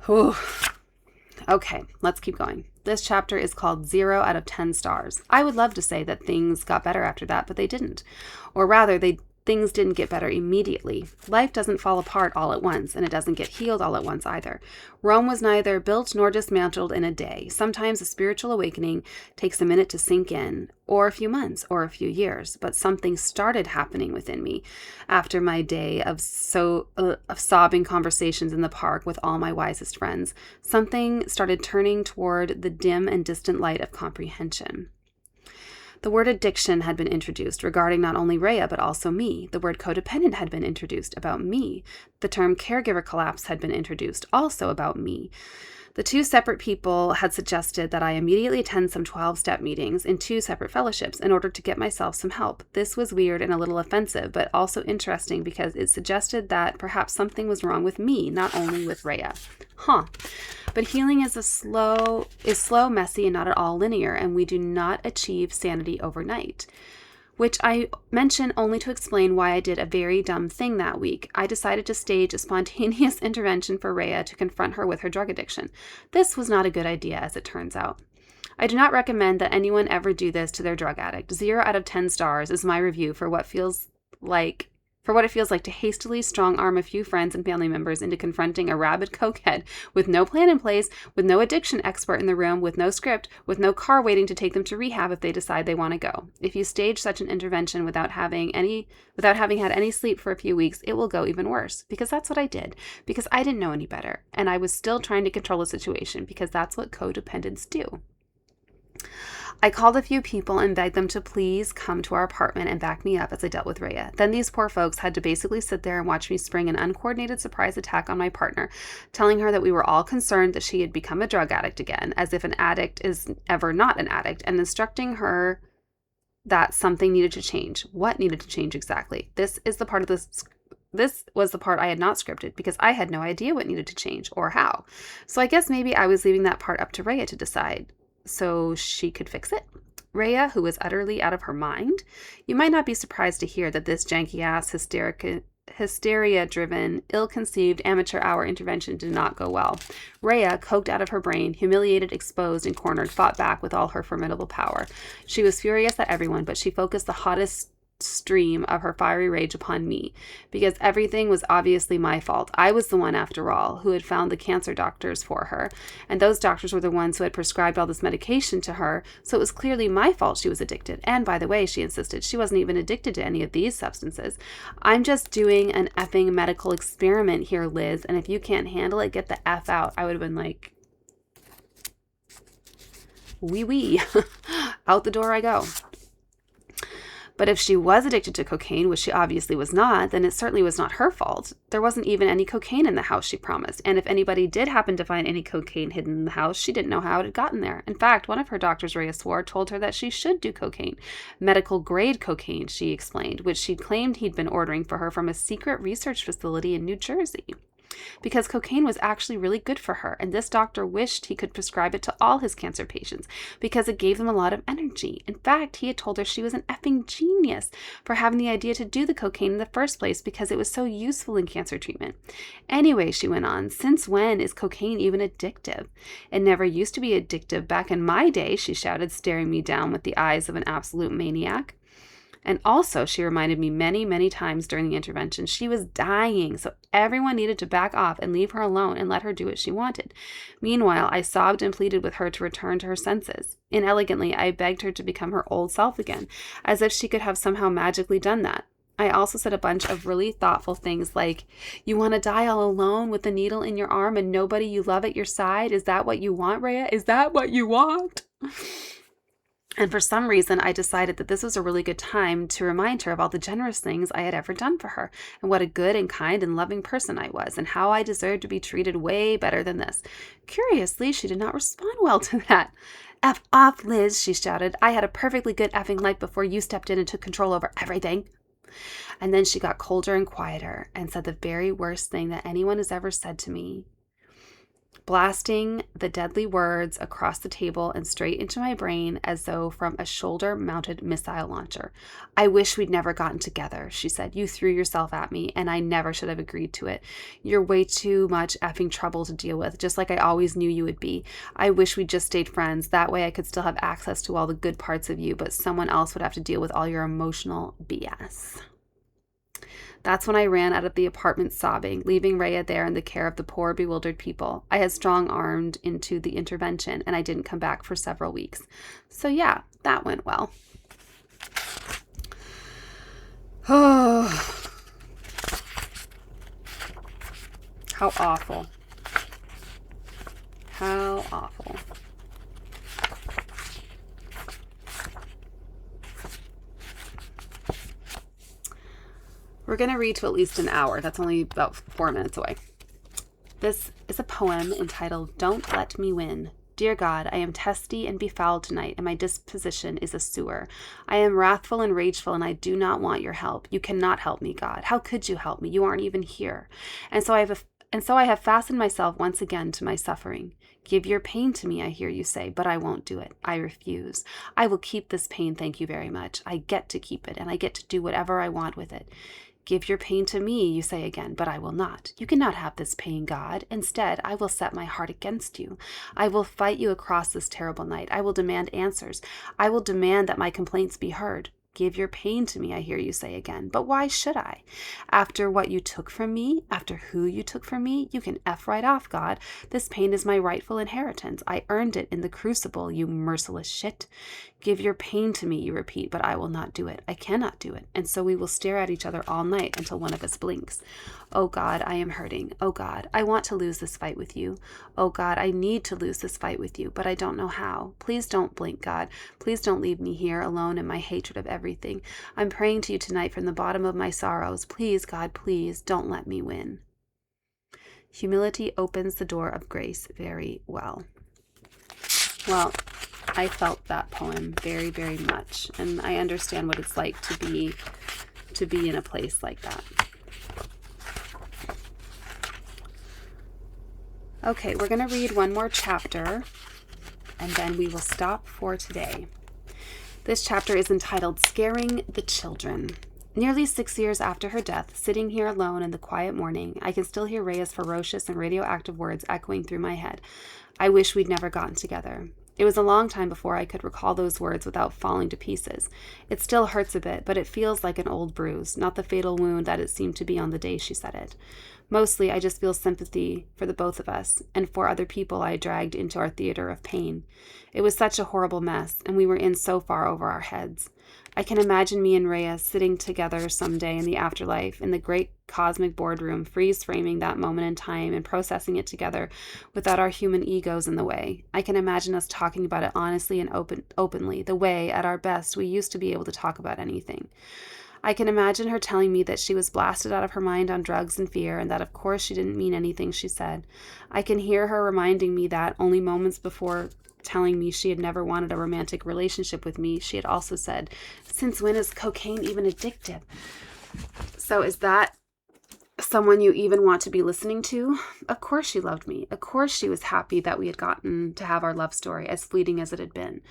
Whew. Okay, let's keep going. This chapter is called 0 out of 10 stars. I would love to say that things got better after that, but they didn't. Or rather, things didn't get better immediately. Life doesn't fall apart all at once, and it doesn't get healed all at once either. Rome was neither built nor dismantled in a day. Sometimes a spiritual awakening takes a minute to sink in, or a few months, or a few years. But something started happening within me after my day of sobbing conversations in the park with all my wisest friends. Something started turning toward the dim and distant light of comprehension. The word addiction had been introduced regarding not only Rhea, but also me. The word codependent had been introduced about me. The term caregiver collapse had been introduced also about me. The 2 separate people had suggested that I immediately attend some 12-step meetings in 2 separate fellowships in order to get myself some help. This was weird and a little offensive, but also interesting because it suggested that perhaps something was wrong with me, not only with Rhea. But healing is slow, messy, and not at all linear, and we do not achieve sanity overnight. Which I mention only to explain why I did a very dumb thing that week. I decided to stage a spontaneous intervention for Rhea to confront her with her drug addiction. This was not a good idea, as it turns out. I do not recommend that anyone ever do this to their drug addict. 0 out of 10 stars is my review for what it feels like to hastily strong-arm a few friends and family members into confronting a rabid cokehead with no plan in place, with no addiction expert in the room, with no script, with no car waiting to take them to rehab if they decide they want to go. If you stage such an intervention without having had any sleep for a few weeks, it will go even worse. Because that's what I did. Because I didn't know any better. And I was still trying to control the situation, because that's what codependents do. I called a few people and begged them to please come to our apartment and back me up as I dealt with Rhea. Then these poor folks had to basically sit there and watch me spring an uncoordinated surprise attack on my partner, telling her that we were all concerned that she had become a drug addict again, as if an addict is ever not an addict, and instructing her that something needed to change. What needed to change exactly? This was the part I had not scripted, because I had no idea what needed to change or how. So I guess maybe I was leaving that part up to Rhea to decide, so she could fix it. Rhea, who was utterly out of her mind. You might not be surprised to hear that this janky-ass, hysteria-driven, ill-conceived amateur hour intervention did not go well. Rhea, coked out of her brain, humiliated, exposed, and cornered, fought back with all her formidable power. She was furious at everyone, but she focused the hottest stream of her fiery rage upon me, because everything was obviously my fault. I was the one, after all, who had found the cancer doctors for her, and those doctors were the ones who had prescribed all this medication to her, so it was clearly my fault she was addicted. And by the way, she insisted, she wasn't even addicted to any of these substances. I'm just doing an effing medical experiment here, Liz, and if you can't handle it, get the F out. I would have been like, wee. Out the door I go. But if she was addicted to cocaine, which she obviously was not, then it certainly was not her fault. There wasn't even any cocaine in the house, she promised. And if anybody did happen to find any cocaine hidden in the house, she didn't know how it had gotten there. In fact, one of her doctors, Rhea swore, told her that she should do cocaine. Medical grade cocaine, she explained, which she claimed he'd been ordering for her from a secret research facility in New Jersey. Because cocaine was actually really good for her, and this doctor wished he could prescribe it to all his cancer patients because it gave them a lot of energy. In fact, he had told her she was an effing genius for having the idea to do the cocaine in the first place because it was so useful in cancer treatment. Anyway, she went on, since when is cocaine even addictive? It never used to be addictive back in my day, she shouted, staring me down with the eyes of an absolute maniac. And also, she reminded me many, many times during the intervention, she was dying, so everyone needed to back off and leave her alone and let her do what she wanted. Meanwhile, I sobbed and pleaded with her to return to her senses. Inelegantly, I begged her to become her old self again, as if she could have somehow magically done that. I also said a bunch of really thoughtful things like, you want to die all alone with a needle in your arm and nobody you love at your side? Is that what you want, Rhea? Is that what you want? And for some reason, I decided that this was a really good time to remind her of all the generous things I had ever done for her, and what a good and kind and loving person I was, and how I deserved to be treated way better than this. Curiously, she did not respond well to that. F off, Liz, she shouted. I had a perfectly good effing life before you stepped in and took control over everything. And then she got colder and quieter and said the very worst thing that anyone has ever said to me, blasting the deadly words across the table and straight into my brain as though from a shoulder-mounted missile launcher. I wish we'd never gotten together, she said. You threw yourself at me, and I never should have agreed to it. You're way too much effing trouble to deal with, just like I always knew you would be. I wish we'd just stayed friends. That way I could still have access to all the good parts of you, but someone else would have to deal with all your emotional BS. That's when I ran out of the apartment sobbing, leaving Rhea there in the care of the poor, bewildered people. I had strong-armed into the intervention, and I didn't come back for several weeks. So yeah, that went well. Oh, how awful. How awful. We're going to read to at least an hour. That's only about 4 minutes away. This is a poem entitled, Don't Let Me Win. Dear God, I am testy and befouled tonight, and my disposition is a sewer. I am wrathful and rageful, and I do not want your help. You cannot help me, God. How could you help me? You aren't even here. And so I have fastened myself once again to my suffering. Give your pain to me, I hear you say, but I won't do it. I refuse. I will keep this pain, thank you very much. I get to keep it, and I get to do whatever I want with it. Give your pain to me, you say again, but I will not. You cannot have this pain, God. Instead, I will set my heart against you. I will fight you across this terrible night. I will demand answers. I will demand that my complaints be heard. Give your pain to me, I hear you say again. But why should I? After what you took from me, after who you took from me, you can F right off, God. This pain is my rightful inheritance. I earned it in the crucible, you merciless shit. Give your pain to me, you repeat, but I will not do it. I cannot do it. And so we will stare at each other all night until one of us blinks. Oh God, I am hurting. Oh God, I want to lose this fight with you. Oh God, I need to lose this fight with you, but I don't know how. Please don't blink, God. Please don't leave me here alone in my hatred of everything. I'm praying to you tonight from the bottom of my sorrows. Please, God, please don't let me win. Humility opens the door of grace very well. Well, I felt that poem very, very much, and I understand what it's like to be in a place like that. Okay, we're going to read one more chapter, and then we will stop for today. This chapter is entitled Scaring the Children. Nearly 6 years after her death, sitting here alone in the quiet morning, I can still hear Rhea's ferocious and radioactive words echoing through my head. I wish we'd never gotten together. It was a long time before I could recall those words without falling to pieces. It still hurts a bit, but it feels like an old bruise, not the fatal wound that it seemed to be on the day she said it. Mostly, I just feel sympathy for the both of us, and for other people I dragged into our theater of pain. It was such a horrible mess, and we were in so far over our heads. I can imagine me and Rhea sitting together someday in the afterlife in the great cosmic boardroom, freeze framing that moment in time and processing it together without our human egos in the way. I can imagine us talking about it honestly and openly, the way, at our best, we used to be able to talk about anything. I can imagine her telling me that she was blasted out of her mind on drugs and fear, and that of course she didn't mean anything she said. I can hear her reminding me that, only moments before telling me she had never wanted a romantic relationship with me, she had also said, "Since when is cocaine even addictive?" So is that someone you even want to be listening to? Of course she loved me. Of course she was happy that we had gotten to have our love story, as fleeting as it had been.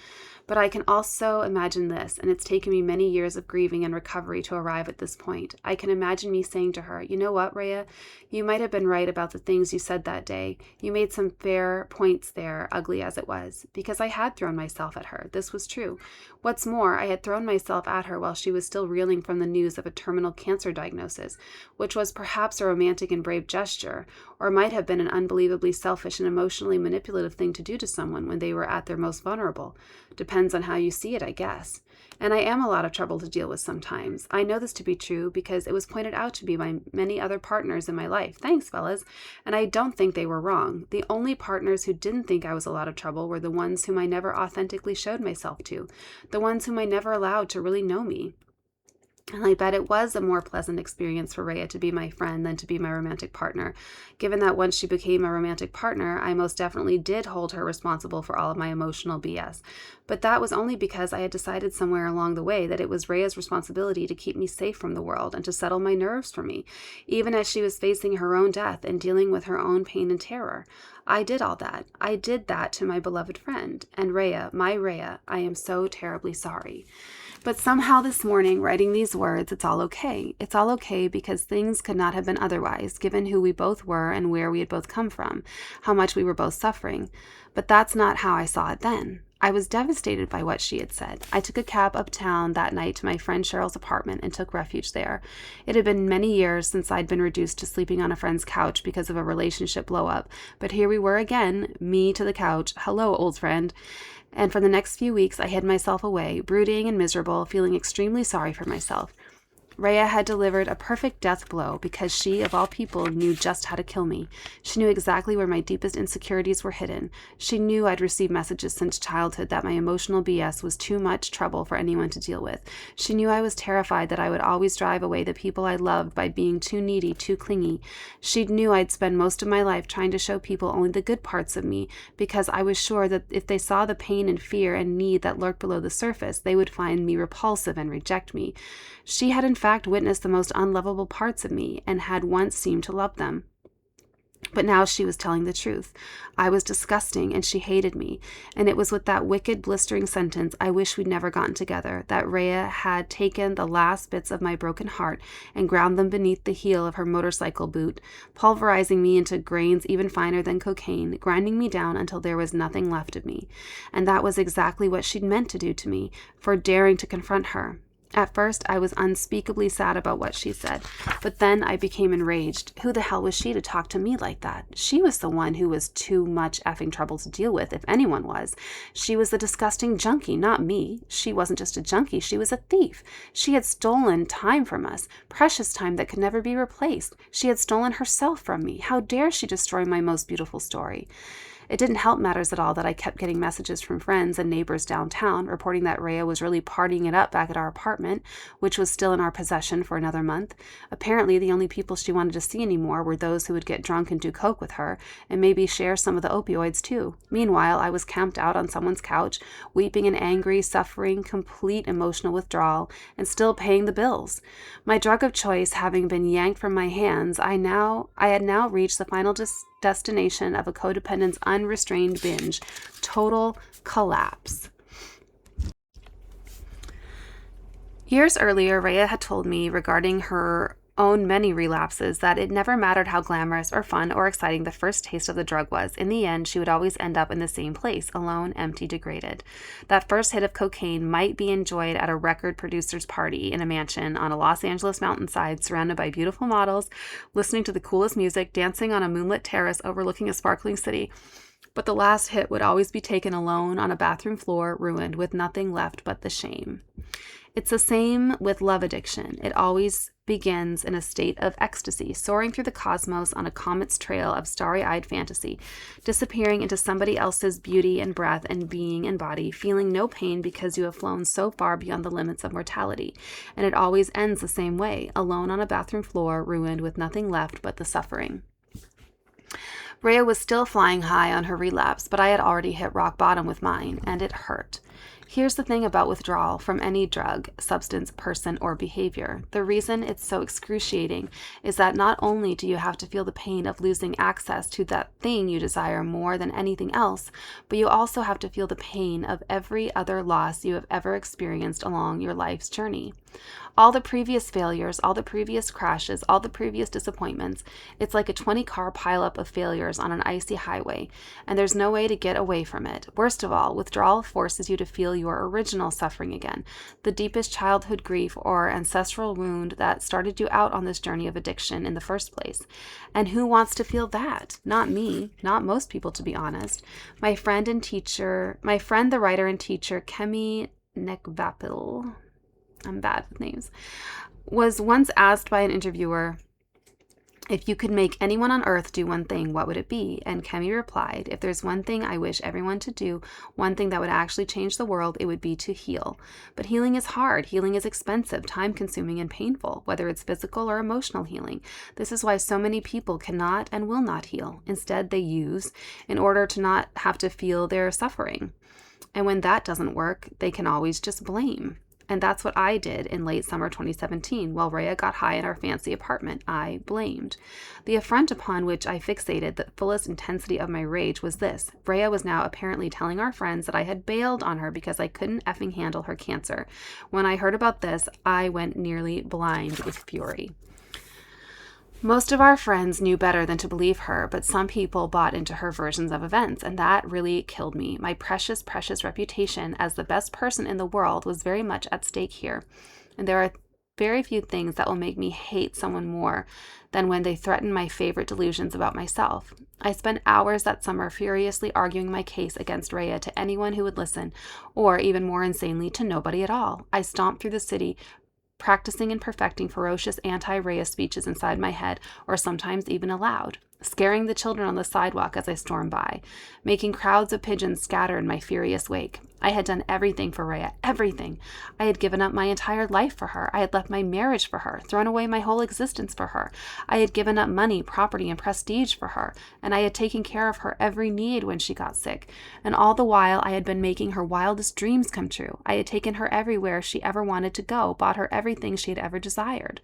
But I can also imagine this, and it's taken me many years of grieving and recovery to arrive at this point. I can imagine me saying to her, "You know what, Rhea? You might have been right about the things you said that day. You made some fair points there, ugly as it was." Because I had thrown myself at her. This was true. What's more, I had thrown myself at her while she was still reeling from the news of a terminal cancer diagnosis, which was perhaps a romantic and brave gesture, or might have been an unbelievably selfish and emotionally manipulative thing to do to someone when they were at their most vulnerable. Depends on how you see it, I guess. And I am a lot of trouble to deal with sometimes. I know this to be true because it was pointed out to me by many other partners in my life. Thanks, fellas. And I don't think they were wrong. The only partners who didn't think I was a lot of trouble were the ones whom I never authentically showed myself to, the ones whom I never allowed to really know me. And I bet it was a more pleasant experience for Rhea to be my friend than to be my romantic partner, given that once she became a romantic partner, I most definitely did hold her responsible for all of my emotional BS. But that was only because I had decided somewhere along the way that it was Rhea's responsibility to keep me safe from the world and to settle my nerves for me, even as she was facing her own death and dealing with her own pain and terror. I did all that. I did that to my beloved friend. And Rhea, my Rhea, I am so terribly sorry. But somehow this morning, writing these words, it's all okay. It's all okay because things could not have been otherwise, given who we both were and where we had both come from, how much we were both suffering. But that's not how I saw it then. I was devastated by what she had said. I took a cab uptown that night to my friend Cheryl's apartment and took refuge there. It had been many years since I'd been reduced to sleeping on a friend's couch because of a relationship blow-up. But here we were again, me to the couch. Hello, old friend. And for the next few weeks, I hid myself away, brooding and miserable, feeling extremely sorry for myself. Rhea had delivered a perfect death blow because she, of all people, knew just how to kill me. She knew exactly where my deepest insecurities were hidden. She knew I'd received messages since childhood that my emotional BS was too much trouble for anyone to deal with. She knew I was terrified that I would always drive away the people I loved by being too needy, too clingy. She knew I'd spend most of my life trying to show people only the good parts of me because I was sure that if they saw the pain and fear and need that lurked below the surface, they would find me repulsive and reject me. She had in fact witnessed the most unlovable parts of me and had once seemed to love them. But now she was telling the truth. I was disgusting and she hated me. And it was with that wicked, blistering sentence, "I wish we'd never gotten together," that Rhea had taken the last bits of my broken heart and ground them beneath the heel of her motorcycle boot, pulverizing me into grains even finer than cocaine, grinding me down until there was nothing left of me. And that was exactly what she'd meant to do to me, for daring to confront her. At first, I was unspeakably sad about what she said, but then I became enraged. Who the hell was she to talk to me like that? She was the one who was too much effing trouble to deal with, if anyone was. She was the disgusting junkie, not me. She wasn't just a junkie, she was a thief. She had stolen time from us, precious time that could never be replaced. She had stolen herself from me. How dare she destroy my most beautiful story? It didn't help matters at all that I kept getting messages from friends and neighbors downtown reporting that Rhea was really partying it up back at our apartment, which was still in our possession for another month. Apparently, the only people she wanted to see anymore were those who would get drunk and do coke with her, and maybe share some of the opioids too. Meanwhile, I was camped out on someone's couch, weeping and angry, suffering complete emotional withdrawal, and still paying the bills. My drug of choice having been yanked from my hands, I had now reached the final destination of a codependent's unrestrained binge, total collapse. Years earlier, Rhea had told me regarding her own many relapses that it never mattered how glamorous or fun or exciting the first taste of the drug was. In the end, she would always end up in the same place, alone, empty, degraded. That first hit of cocaine might be enjoyed at a record producer's party in a mansion on a Los Angeles mountainside surrounded by beautiful models, listening to the coolest music, dancing on a moonlit terrace overlooking a sparkling city. But the last hit would always be taken alone on a bathroom floor, ruined, with nothing left but the shame. It's the same with love addiction. It always begins in a state of ecstasy, soaring through the cosmos on a comet's trail of starry-eyed fantasy, disappearing into somebody else's beauty and breath and being and body, feeling no pain because you have flown so far beyond the limits of mortality. And it always ends the same way, alone on a bathroom floor, ruined, with nothing left but the suffering. Rhea was still flying high on her relapse, but I had already hit rock bottom with mine, and it hurt. Here's the thing about withdrawal from any drug, substance, person, or behavior. The reason it's so excruciating is that not only do you have to feel the pain of losing access to that thing you desire more than anything else, but you also have to feel the pain of every other loss you have ever experienced along your life's journey. All the previous failures, all the previous crashes, all the previous disappointments, it's like a 20-car pileup of failures on an icy highway, and there's no way to get away from it. Worst of all, withdrawal forces you to feel your original suffering again, the deepest childhood grief or ancestral wound that started you out on this journey of addiction in the first place. And who wants to feel that? Not me, not most people, to be honest. My friend, the writer and teacher, Kemi Nekvapil, I'm bad with names, was once asked by an interviewer, if you could make anyone on earth do one thing, what would it be? And Kemi replied, if there's one thing I wish everyone to do, one thing that would actually change the world, it would be to heal. But healing is hard. Healing is expensive, time-consuming, and painful, whether it's physical or emotional healing. This is why so many people cannot and will not heal. Instead, they use in order to not have to feel their suffering. And when that doesn't work, they can always just blame. And that's what I did in late summer 2017 while Rhea got high in our fancy apartment. I blamed. The affront upon which I fixated the fullest intensity of my rage was this. Rhea was now apparently telling our friends that I had bailed on her because I couldn't effing handle her cancer. When I heard about this, I went nearly blind with fury. Most of our friends knew better than to believe her, but some people bought into her versions of events, and that really killed me. My precious, precious reputation as the best person in the world was very much at stake here. And there are very few things that will make me hate someone more than when they threaten my favorite delusions about myself. I spent hours that summer furiously arguing my case against Rhea to anyone who would listen, or even more insanely, to nobody at all. I stomped through the city, practicing and perfecting ferocious anti-Rhea speeches inside my head, or sometimes even aloud, scaring the children on the sidewalk as I stormed by, making crowds of pigeons scatter in my furious wake. I had done everything for Rhea, everything. I had given up my entire life for her. I had left my marriage for her, thrown away my whole existence for her. I had given up money, property, and prestige for her, and I had taken care of her every need when she got sick. And all the while, I had been making her wildest dreams come true. I had taken her everywhere she ever wanted to go, bought her everything she had ever desired.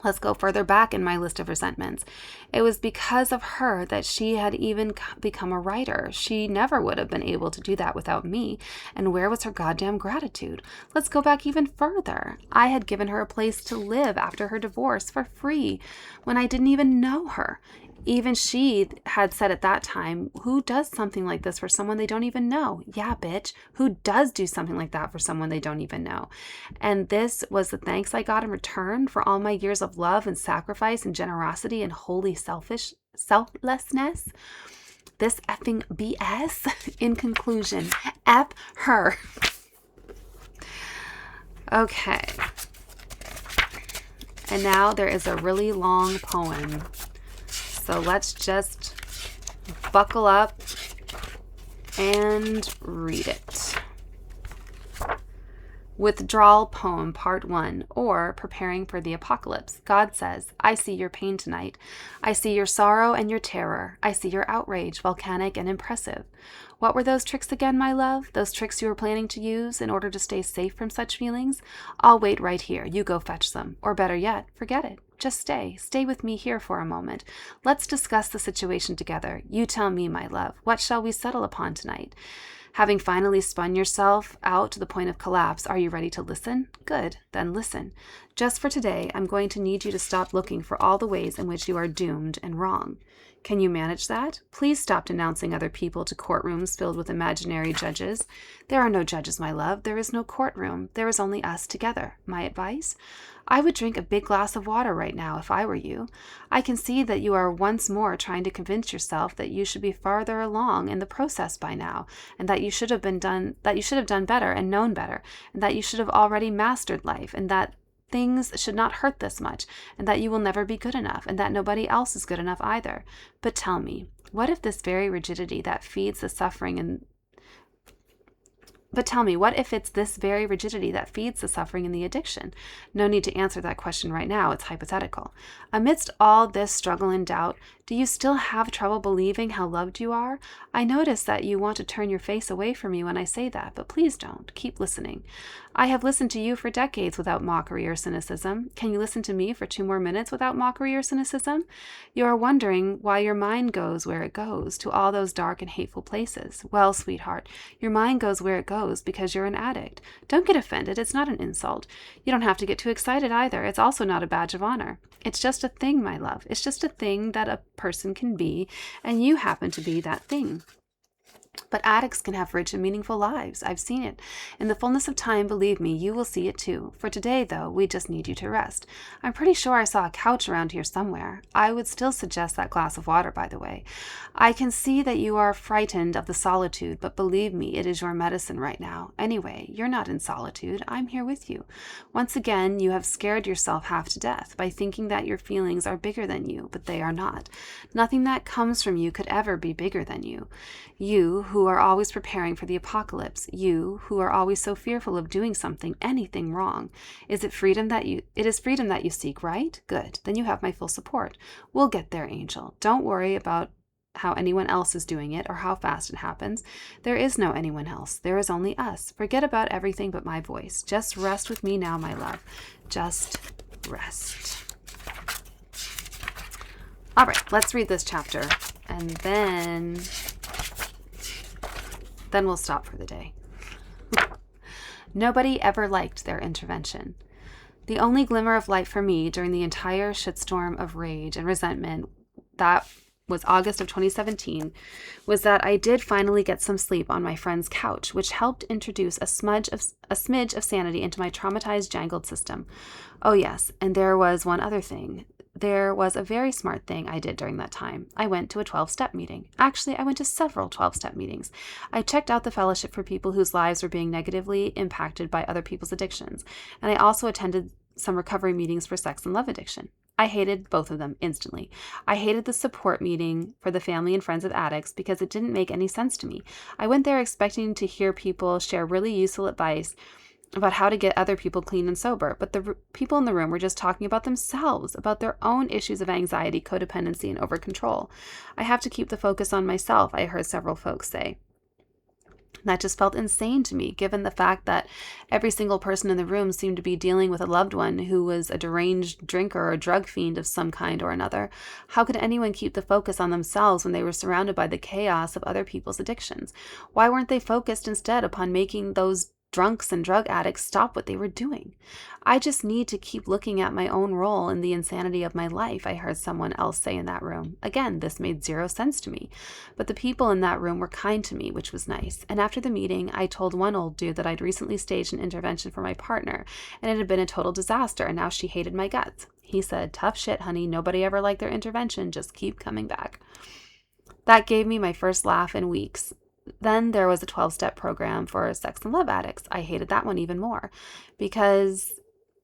Let's go further back in my list of resentments. It was because of her that she had even become a writer. She never would have been able to do that without me. And where was her goddamn gratitude? Let's go back even further. I had given her a place to live after her divorce for free when I didn't even know her. Even she had said at that time, who does something like this for someone they don't even know? Yeah, bitch. Who does do something like that for someone they don't even know? And this was the thanks I got in return for all my years of love and sacrifice and generosity and holy selflessness. This effing BS. In conclusion, F her. Okay. And now there is a really long poem. So let's just buckle up and read it. Withdrawal Poem Part 1, or Preparing for the Apocalypse. God says, I see your pain tonight. I see your sorrow and your terror. I see your outrage, volcanic and impressive. What were those tricks again, my love? Those tricks you were planning to use in order to stay safe from such feelings? I'll wait right here. You go fetch them. Or better yet, forget it. Just stay. Stay with me here for a moment. Let's discuss the situation together. You tell me, my love, what shall we settle upon tonight? Having finally spun yourself out to the point of collapse, are you ready to listen? Good, then listen. Just for today, I'm going to need you to stop looking for all the ways in which you are doomed and wrong. Can you manage that? Please stop denouncing other people to courtrooms filled with imaginary judges. There are no judges, my love. There is no courtroom. There is only us together. My advice? I would drink a big glass of water right now if I were you. I can see that you are once more trying to convince yourself that you should be farther along in the process by now, and that you should have done better and known better, and that you should have already mastered life, and that things should not hurt this much, and that you will never be good enough, and that nobody else is good enough either. But tell me, what if this very rigidity that feeds the suffering and But tell me, what if it's this very rigidity that feeds the suffering and the addiction? No need to answer that question right now. It's hypothetical. Amidst all this struggle and doubt, do you still have trouble believing how loved you are? I notice that you want to turn your face away from me when I say that, but please don't. Keep listening. I have listened to you for decades without mockery or cynicism. Can you listen to me for 2 more minutes without mockery or cynicism? You are wondering why your mind goes where it goes, to all those dark and hateful places. Well, sweetheart, your mind goes where it goes because you're an addict. Don't get offended. It's not an insult. You don't have to get too excited either. It's also not a badge of honor. It's just a thing, my love. It's just a thing that a person can be, and you happen to be that thing. But addicts can have rich and meaningful lives. I've seen it. In the fullness of time, believe me, you will see it too. For today, though, we just need you to rest. I'm pretty sure I saw a couch around here somewhere. I would still suggest that glass of water, by the way. I can see that you are frightened of the solitude, but believe me, it is your medicine right now. Anyway, you're not in solitude. I'm here with you. Once again, you have scared yourself half to death by thinking that your feelings are bigger than you, but they are not. Nothing that comes from you could ever be bigger than you. You, who are always preparing for the apocalypse, you who are always so fearful of doing something, anything wrong. It is freedom that you seek, right? Good. Then you have my full support. We'll get there, Angel. Don't worry about how anyone else is doing it or how fast it happens. There is no anyone else. There is only us. Forget about everything but my voice. Just rest with me now, my love. Just rest. All right, let's read this chapter, and then we'll stop for the day. Nobody ever liked their intervention. The only glimmer of light for me during the entire shitstorm of rage and resentment that was August of 2017 was that I did finally get some sleep on my friend's couch, which helped introduce a smidge of sanity into my traumatized, jangled system. Oh yes, and there was one other thing. There was a very smart thing I did during that time. I went to a 12-step meeting. Actually, I went to several 12-step meetings. I checked out the fellowship for people whose lives were being negatively impacted by other people's addictions, and I also attended some recovery meetings for sex and love addiction. I hated both of them instantly. I hated the support meeting for the family and friends of addicts because it didn't make any sense to me. I went there expecting to hear people share really useful advice about how to get other people clean and sober, but the people in the room were just talking about themselves, about their own issues of anxiety, codependency, and over-control. I have to keep the focus on myself, I heard several folks say. That just felt insane to me, given the fact that every single person in the room seemed to be dealing with a loved one who was a deranged drinker or a drug fiend of some kind or another. How could anyone keep the focus on themselves when they were surrounded by the chaos of other people's addictions? Why weren't they focused instead upon making those drunks and drug addicts stop what they were doing? I just need to keep looking at my own role in the insanity of my life, I heard someone else say in that room. Again, this made zero sense to me, but the people in that room were kind to me, which was nice. And after the meeting, I told one old dude that I'd recently staged an intervention for my partner, and it had been a total disaster, and now she hated my guts. He said, "Tough shit, honey. Nobody ever liked their intervention. Just keep coming back." That gave me my first laugh in weeks. Then there was a 12-step program for sex and love addicts. I hated that one even more because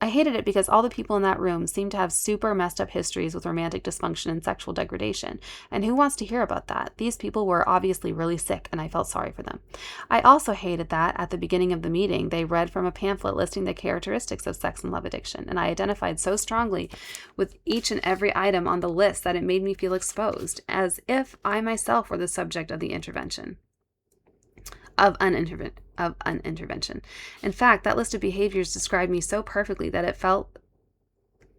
all the people in that room seemed to have super messed up histories with romantic dysfunction and sexual degradation. And who wants to hear about that? These people were obviously really sick, and I felt sorry for them. I also hated that at the beginning of the meeting, they read from a pamphlet listing the characteristics of sex and love addiction, and I identified so strongly with each and every item on the list that it made me feel exposed, as if I myself were the subject of the intervention. Of an intervention. In fact, that list of behaviors described me so perfectly that it felt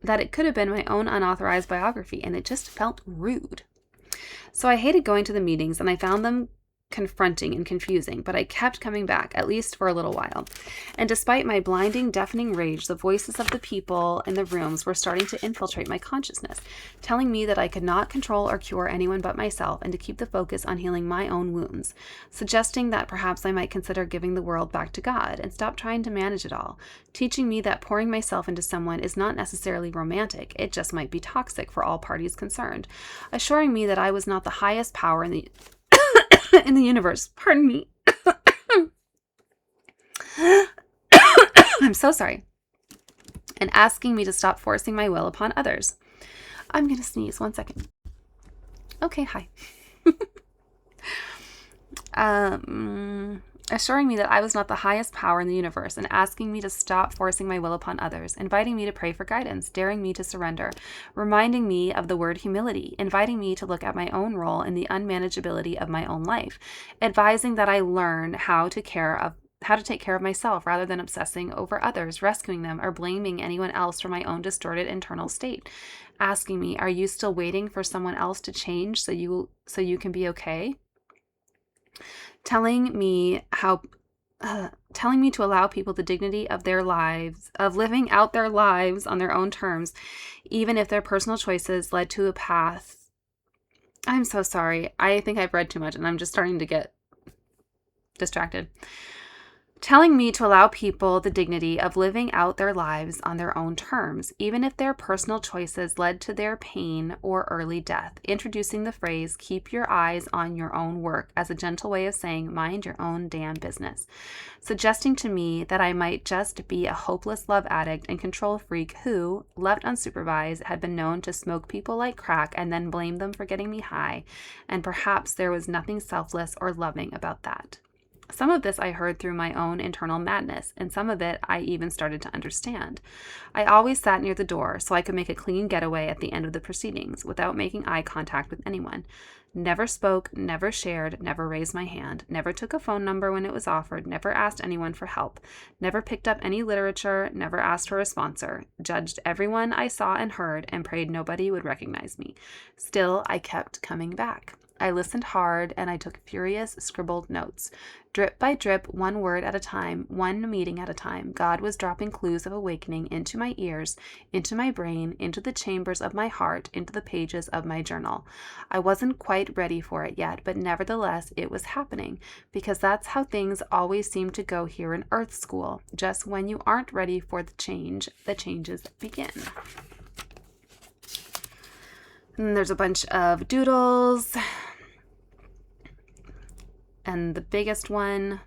that it could have been my own unauthorized biography, and it just felt rude. So I hated going to the meetings, and I found them confronting and confusing, but I kept coming back, at least for a little while. And despite my blinding, deafening rage, the voices of the people in the rooms were starting to infiltrate my consciousness, telling me that I could not control or cure anyone but myself and to keep the focus on healing my own wounds, suggesting that perhaps I might consider giving the world back to God and stop trying to manage it all, teaching me that pouring myself into someone is not necessarily romantic, it just might be toxic for all parties concerned, assuring me that I was not the highest power in the in the universe. Pardon me. I'm so sorry. And asking me to stop forcing my will upon others. I'm going to sneeze. 1 second. Okay, hi. Assuring me that I was not the highest power in the universe and asking me to stop forcing my will upon others, inviting me to pray for guidance, daring me to surrender, reminding me of the word humility, inviting me to look at my own role in the unmanageability of my own life, advising that I learn how to take care of myself rather than obsessing over others, rescuing them, or blaming anyone else for my own distorted internal state, asking me, are you still waiting for someone else to change so you can be okay? Telling me to allow people the dignity of their lives, of living out their lives on their own terms, even if their personal choices led to a path. I'm so sorry. I think I've read too much and I'm just starting to get distracted. Telling me to allow people the dignity of living out their lives on their own terms, even if their personal choices led to their pain or early death. Introducing the phrase, keep your eyes on your own work, as a gentle way of saying, mind your own damn business. Suggesting to me that I might just be a hopeless love addict and control freak who, left unsupervised, had been known to smoke people like crack and then blame them for getting me high, and perhaps there was nothing selfless or loving about that. Some of this I heard through my own internal madness, and some of it I even started to understand. I always sat near the door so I could make a clean getaway at the end of the proceedings without making eye contact with anyone. Never spoke, never shared, never raised my hand, never took a phone number when it was offered, never asked anyone for help, never picked up any literature, never asked for a sponsor, judged everyone I saw and heard, and prayed nobody would recognize me. Still, I kept coming back. I listened hard, and I took furious, scribbled notes. Drip by drip, one word at a time, one meeting at a time, God was dropping clues of awakening into my ears, into my brain, into the chambers of my heart, into the pages of my journal. I wasn't quite ready for it yet, but nevertheless, it was happening, because that's how things always seem to go here in Earth School. Just when you aren't ready for the changes begin. And there's a bunch of doodles. And the biggest one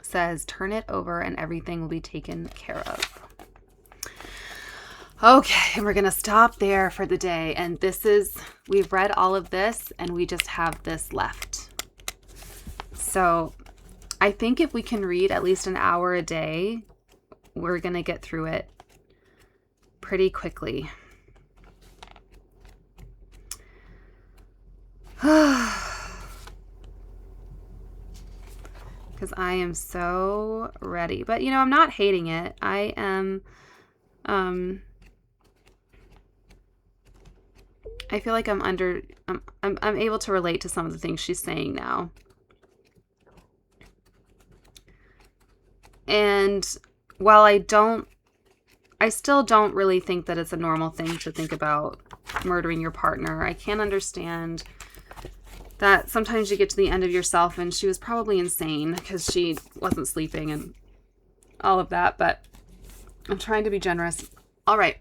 says, turn it over and everything will be taken care of. Okay, and we're going to stop there for the day. And we've read all of this and we just have this left. So I think if we can read at least an hour a day, we're going to get through it pretty quickly. Because I am so ready. But, I'm not hating it. I am, I feel like I'm able to relate to some of the things she's saying now. And while I still don't really think that it's a normal thing to think about murdering your partner. I can understand that sometimes you get to the end of yourself, and she was probably insane because she wasn't sleeping and all of that, but I'm trying to be generous. All right.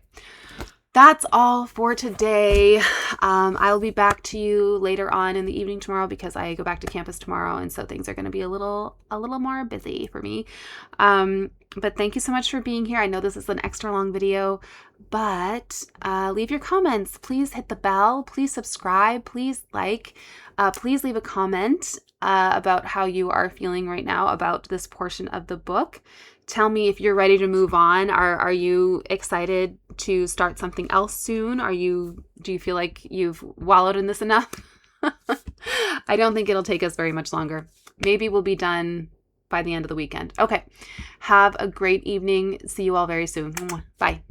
That's all for today. I'll be back to you later on in the evening tomorrow because I go back to campus tomorrow, and so things are going to be a little more busy for me. But thank you so much for being here. I know this is an extra long video, but leave your comments. Please hit the bell. Please subscribe. Please like. Please leave a comment about how you are feeling right now about this portion of the book. Tell me if you're ready to move on. Are you excited to start something else soon? Do you feel like you've wallowed in this enough? I don't think it'll take us very much longer. Maybe we'll be done by the end of the weekend. Okay. Have a great evening. See you all very soon. Bye.